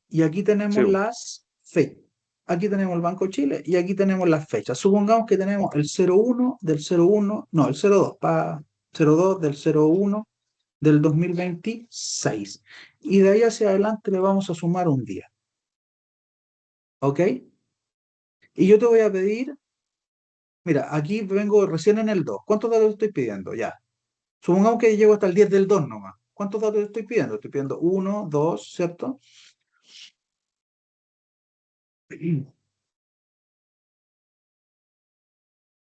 Y aquí tenemos Sí, las fechas. Aquí tenemos el Banco Chile y aquí tenemos las fechas. Supongamos que tenemos el 01 del 01, no, el 02, 02 del 01 del 2026. Y de ahí hacia adelante le vamos a sumar un día, ¿ok? Y yo te voy a pedir, mira, aquí vengo recién en el 2. ¿Cuántos datos estoy pidiendo? Ya. Supongamos que llego hasta el 10 del 2 nomás. ¿Cuántos datos estoy pidiendo? Estoy pidiendo uno, 2, ¿cierto?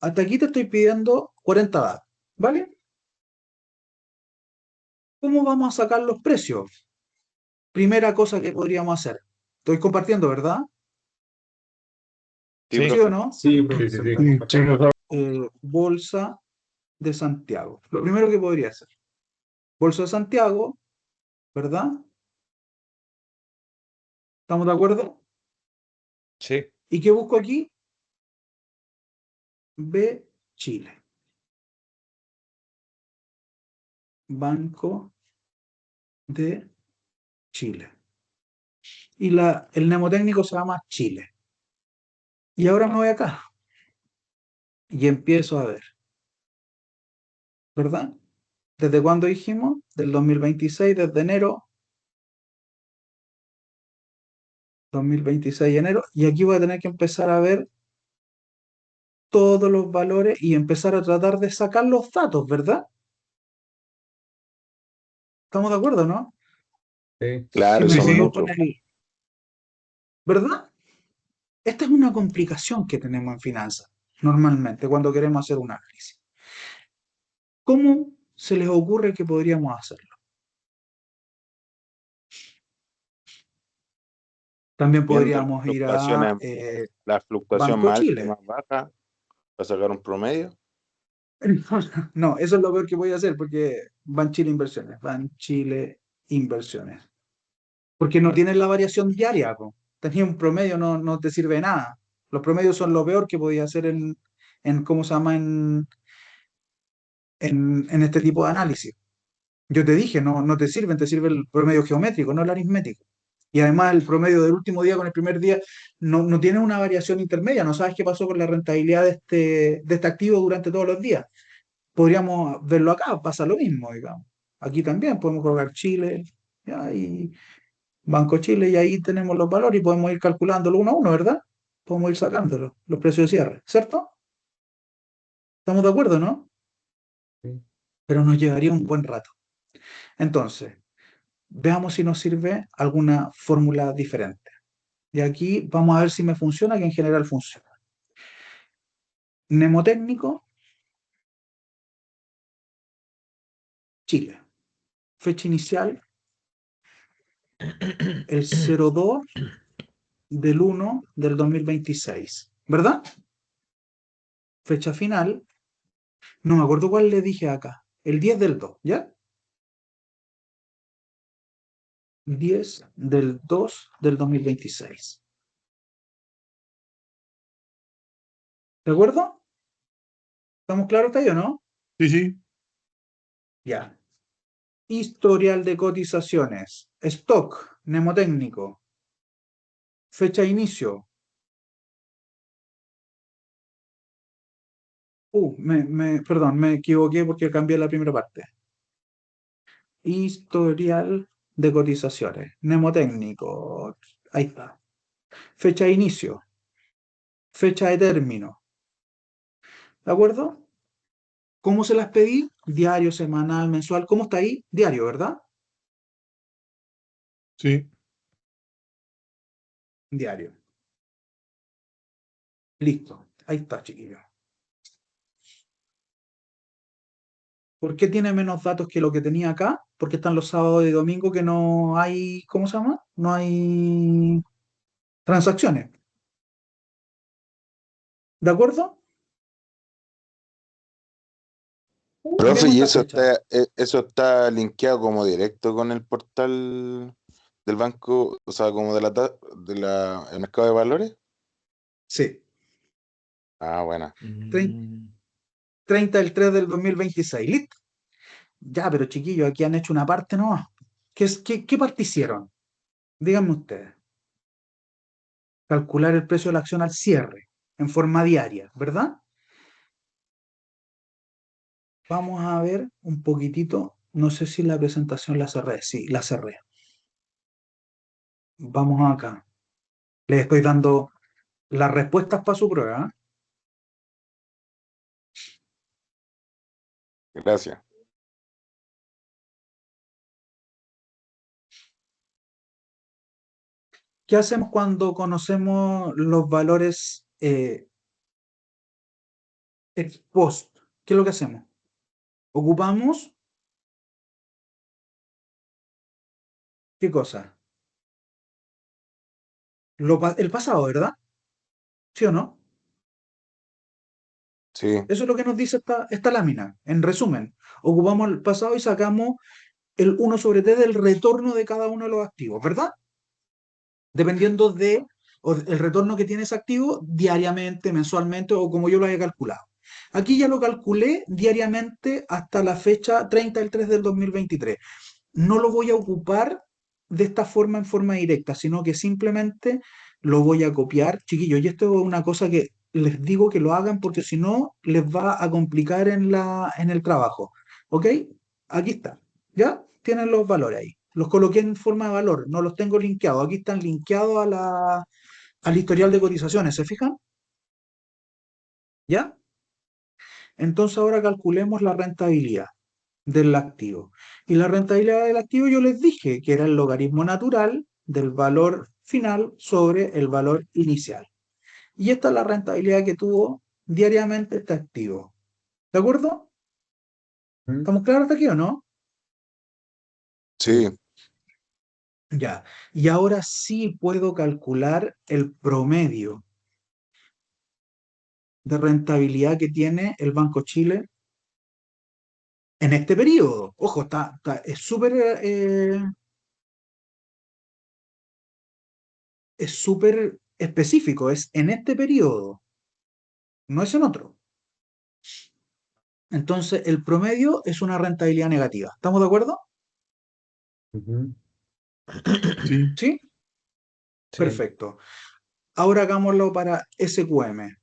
Hasta aquí te estoy pidiendo 40 datos, ¿vale? ¿Cómo vamos a sacar los precios? Primera cosa que podríamos hacer. Estoy compartiendo, ¿verdad? sí, Sí, ¿Sí o profe. no? Sí, Sí, sí, profe, sí. sí. Bolsa de Santiago. Lo primero que podría hacer. Bolsa de Santiago, ¿verdad? ¿Estamos de acuerdo? sí. ¿Y qué busco aquí? B, Chile. Banco de Chile. Y el mnemotécnico se llama Chile. Y ahora me voy acá y empiezo a ver, ¿verdad? ¿Desde cuándo dijimos? Del 2026, desde enero, 2026 enero. Y aquí voy a tener que empezar a ver todos los valores y empezar a tratar de sacar los datos, ¿verdad? ¿Estamos de acuerdo, no? Sí. Si Claro, y me Sí, son sí. pongo muchos. con el, ¿verdad? Esta es una complicación que tenemos en finanzas, normalmente, cuando queremos hacer un análisis. ¿Cómo se les ocurre que podríamos hacerlo? También Viendo las podríamos ir a fluctuaciones, la fluctuación Banco más alta y Chile. más baja, para sacar un promedio. No, eso es lo peor que voy a hacer porque van Chile Inversiones, van Chile Inversiones. Porque no tienes la variación diaria, po. Tenía un promedio, no te sirve de nada. Los promedios son lo peor que podía hacer en ¿cómo se llama? En este tipo de análisis. Yo te dije, no te sirven, te sirve el promedio geométrico, no el aritmético. Y además el promedio del último día con el primer día no tiene una variación intermedia, no sabes qué pasó con la rentabilidad de este activo durante todos los días. Podríamos verlo acá, pasa lo mismo, digamos. Aquí también podemos colocar Chile, ya, y Banco Chile, y ahí tenemos los valores y podemos ir calculándolo uno a uno, ¿verdad? Podemos ir sacándolo, los precios de cierre, ¿cierto? ¿Estamos de acuerdo, no? Sí. Pero nos llevaría un buen rato. Entonces, veamos si nos sirve alguna fórmula diferente. Y aquí vamos a ver si me funciona, que en general funciona. Mnemotécnico, Chile. Fecha inicial, el 02 del 1 del 2026, ¿verdad? Fecha final, no me acuerdo cuál le dije acá. El 10 del 2, ¿ya? 10 del 2 del 2026. ¿De acuerdo? ¿Estamos claros hasta ahí o no? Sí, sí. Ya. Historial de cotizaciones. Stock, mnemotécnico. Fecha de inicio. Perdón, me equivoqué porque cambié la primera parte. Historial de cotizaciones. Mnemotécnico. Ahí está. Fecha de inicio. Fecha de término. ¿De acuerdo? ¿Cómo se las pedí? Diario, semanal, mensual. ¿Cómo está ahí? Diario, ¿verdad? Sí. Diario. Listo. Ahí está, chiquillo. ¿Por qué tiene menos datos que lo que tenía acá? Porque están los sábados y domingos que no hay, ¿cómo se llama? No hay transacciones. ¿De acuerdo? Profe, Cambiamos ¿y esta fecha. eso está linkeado como directo con el portal del banco, o sea, como el mercado de valores? Sí, Ah, buena. 30 del 3 del 2026. Listo. Ya, pero chiquillos, aquí han hecho una parte nomás. ¿Qué parte hicieron? Díganme ustedes. Calcular el precio de la acción al cierre, en forma diaria, ¿verdad? Vamos a ver un poquitito. No sé si la presentación la cerré. Sí, la cerré. Vamos acá. Les estoy dando las respuestas para su prueba. ¿Eh? Gracias. ¿Qué hacemos cuando conocemos los valores ex post? ¿Qué es lo que hacemos? Ocupamos, ¿qué cosa? El pasado, ¿verdad? ¿Sí o no? Sí, Eso es lo que nos dice esta lámina. En resumen, ocupamos el pasado y sacamos el 1/t del retorno de cada uno de los activos, ¿verdad? Dependiendo de el retorno que tiene ese activo diariamente, mensualmente o como yo lo haya calculado. Aquí ya lo calculé diariamente hasta la fecha 30 del 3 del 2023. No lo voy a ocupar de esta forma en forma directa, sino que simplemente lo voy a copiar, chiquillos. Y esto es una cosa que les digo que lo hagan porque si no les va a complicar en el trabajo. ¿Ok? Aquí está. ¿Ya? Tienen los valores ahí. Los coloqué en forma de valor, no los tengo linkeados. Aquí están linkeados al historial de cotizaciones, ¿se fijan? ¿Ya? Entonces ahora calculemos la rentabilidad del activo. Y la rentabilidad del activo yo les dije que era el logaritmo natural del valor final sobre el valor inicial. Y esta es la rentabilidad que tuvo diariamente este activo. ¿De acuerdo? ¿Mm? ¿Estamos claros hasta aquí o no? sí, Sí. Ya. Y ahora sí puedo calcular el promedio de rentabilidad que tiene el Banco Chile en este periodo. Ojo, es súper específico, es en este periodo, no es en otro. Entonces, el promedio es una rentabilidad negativa. ¿Estamos de acuerdo? Ujú. Sí, ¿Sí? sí. Perfecto. Ahora hagámoslo para SQM.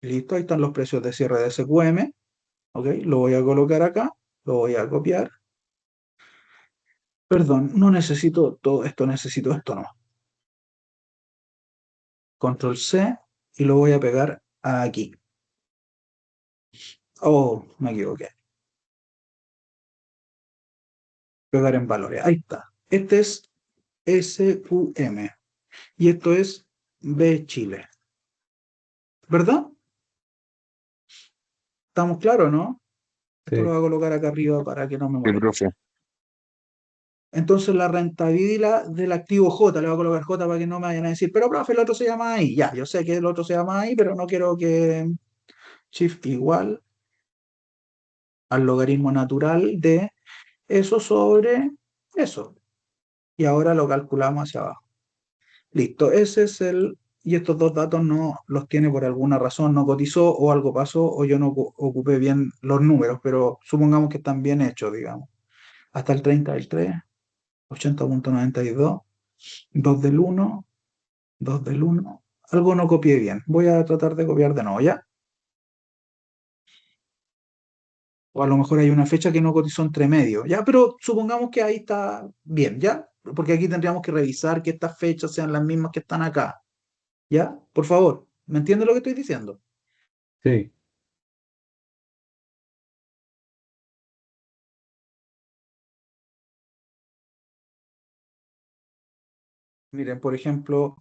Listo, ahí están los precios de cierre de SQM. Ok, lo voy a colocar acá, lo voy a copiar. Perdón, no necesito todo esto, necesito esto no. Control C y lo voy a pegar aquí. Oh, me equivoqué. Pegar en valores. Ahí está. Este es SQM y esto es B Chile. ¿Verdad? ¿Estamos claros, no? Esto lo Sí. voy a colocar acá arriba para que no me sí, moleste. profe. Entonces la rentabilidad del activo J, le voy a colocar J para que no me vayan a decir, pero profe, el otro se llama ahí. Ya, yo sé que el otro se llama ahí, pero no quiero que shift igual al logaritmo natural de eso sobre eso. Y ahora lo calculamos hacia abajo. Listo, ese es y estos dos datos no los tiene por alguna razón, no cotizó o algo pasó o yo no ocupé bien los números, pero supongamos que están bien hechos, digamos. Hasta el 30 del 3, 80,92, 2 del 1, 2 del 1. Algo no copié bien. Voy a tratar de copiar de nuevo, ¿ya? O a lo mejor hay una fecha que no cotizó entre medio, ¿ya? Pero supongamos que ahí está bien, ¿ya? Porque aquí tendríamos que revisar que estas fechas sean las mismas que están acá, ¿ya? Por favor, ¿me entiende lo que estoy diciendo? Sí. Miren, por ejemplo,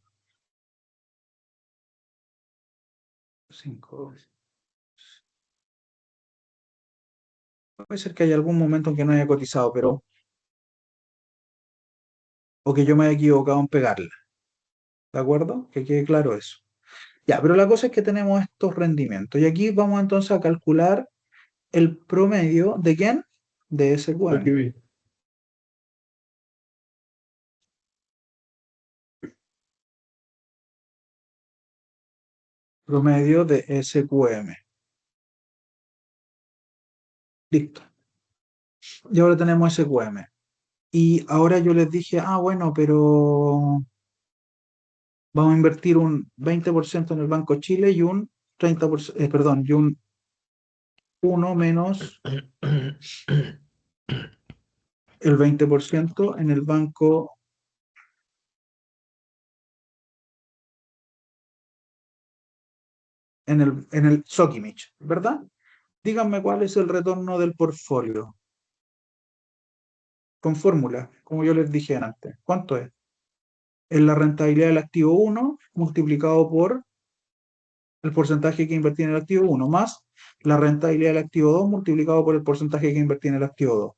5. Puede ser que haya algún momento en que no haya cotizado, pero, o que yo me haya equivocado en pegarla, ¿de acuerdo? Que quede claro eso. Ya, pero la cosa es que tenemos estos rendimientos. Y aquí vamos entonces a calcular el promedio de ¿quién? De Lo que SQM. vi. Promedio de SQM. Listo. Y ahora tenemos SQM. Y ahora yo les dije, bueno, pero vamos a invertir un 20% en el Banco Chile y un 30%, perdón, y un 1 menos el 20% en el banco, en el Sokimich, ¿verdad? Díganme cuál es el retorno del portfolio con fórmula, como yo les dije antes. ¿Cuánto es? Es la rentabilidad del activo uno multiplicado por el porcentaje que invertí en el activo uno más la rentabilidad del activo 2 multiplicado por el porcentaje que invertí en el activo 2.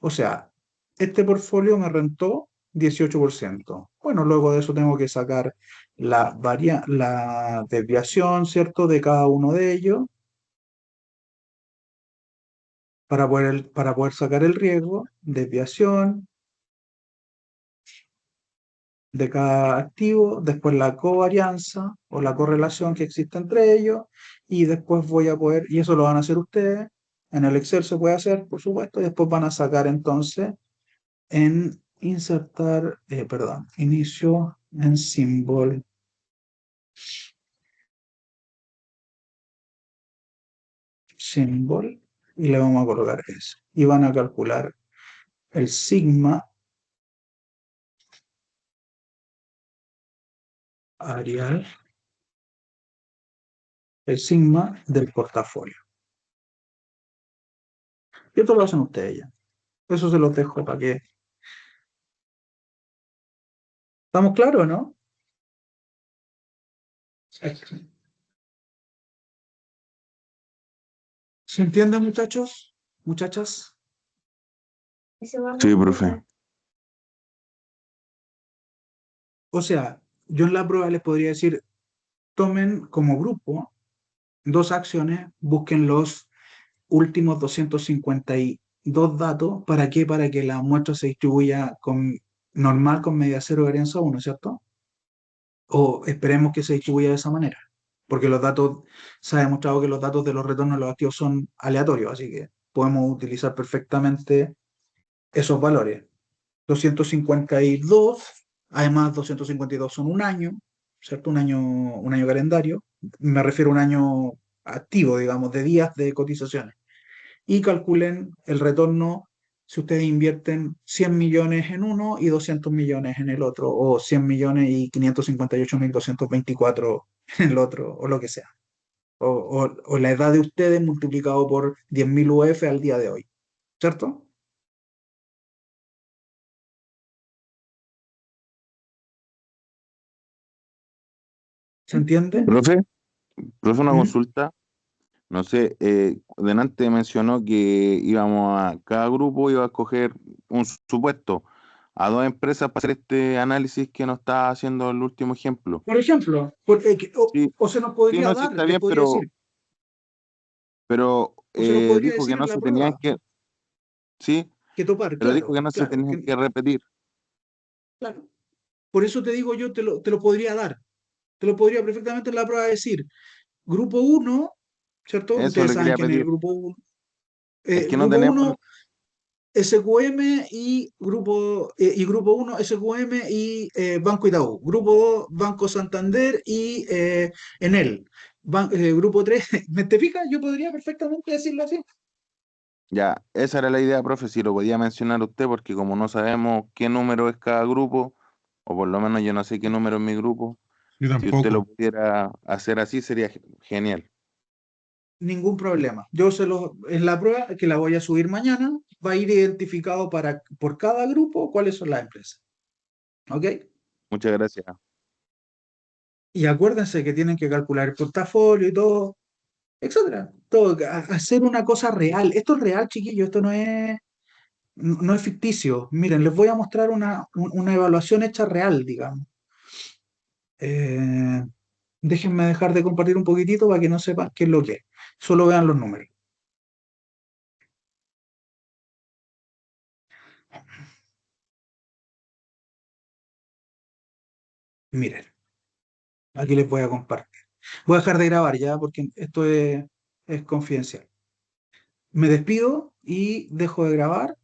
O sea, este portfolio me rentó 18%. Bueno, luego de eso tengo que sacar la desviación, ¿cierto?, de cada uno de ellos para poder sacar el riesgo, desviación de cada activo, después la covarianza o la correlación que existe entre ellos, y después voy a poder, y eso lo van a hacer ustedes, en el Excel se puede hacer, por supuesto, y después van a sacar entonces en insertar, perdón, inicio en symbol, y le vamos a colocar eso. Y van a calcular el sigma Arial, el sigma del portafolio. Y esto lo hacen ustedes ya. Eso se los dejo para que... ¿Estamos claros, no? ¿Se entiende, muchachos? ¿Muchachas? Sí, profe. O sea, yo en la prueba les podría decir, tomen como grupo dos acciones, busquen los últimos 252 datos. ¿Para qué? Para que la muestra se distribuya normal con media cero varianza 1, ¿cierto? O esperemos que se distribuya de esa manera, porque los datos, se ha demostrado que los datos de los retornos de los activos son aleatorios, así que podemos utilizar perfectamente esos valores. 252, además 252 son un año, ¿cierto? Un año calendario, me refiero a un año activo, digamos, de días de cotizaciones. Y calculen el retorno si ustedes invierten 100 millones en uno y 200 millones en el otro, o 100 millones y 558.224 en el otro, o lo que sea. O la edad de ustedes multiplicado por 10.000 UF al día de hoy, ¿cierto? ¿Se entiende? Profe, una ¿Mm? consulta. No sé, delante mencionó que cada grupo iba a escoger un supuesto a dos empresas para hacer este análisis que nos está haciendo el último ejemplo. Por ejemplo, Sí, o se nos sí, podría no, sí dar, está les bien, podría decir, pero o se nos podría dijo decir que en no la se tenían prueba, sí, que topar, pero dijo claro, que no se claro, tenían que repetir. claro. Por eso te digo yo, te lo podría dar. Te lo podría perfectamente en la prueba decir. Grupo uno, ¿cierto? Eso Ustedes le saben quería que en el pedir. grupo 1, Es que no grupo tenemos, 1 SQM y grupo 1 SQM y Banco Itaú. Grupo 2 Banco Santander y Enel. Grupo 3, ¿me te fijas? Yo podría perfectamente decirlo así. ya, esa era la idea, profe, si lo podía mencionar usted, porque como no sabemos qué número es cada grupo, o por lo menos yo no sé qué número es mi grupo, Yo si usted lo tampoco. pudiera hacer así sería genial. Ningún problema. En la prueba que la voy a subir mañana, va a ir identificado por cada grupo cuáles son las empresas. ¿Ok? Muchas gracias. Y acuérdense que tienen que calcular el portafolio y todo, etcétera. Todo, hacer una cosa real. Esto es real, chiquillos, esto no es ficticio. Miren, les voy a mostrar una evaluación hecha real, digamos. Eh, Déjenme dejar de compartir un poquitito para que no sepan qué es lo que es. Solo vean los números. Miren, aquí les voy a compartir. Voy a dejar de grabar ya porque esto es confidencial. Me despido y dejo de grabar.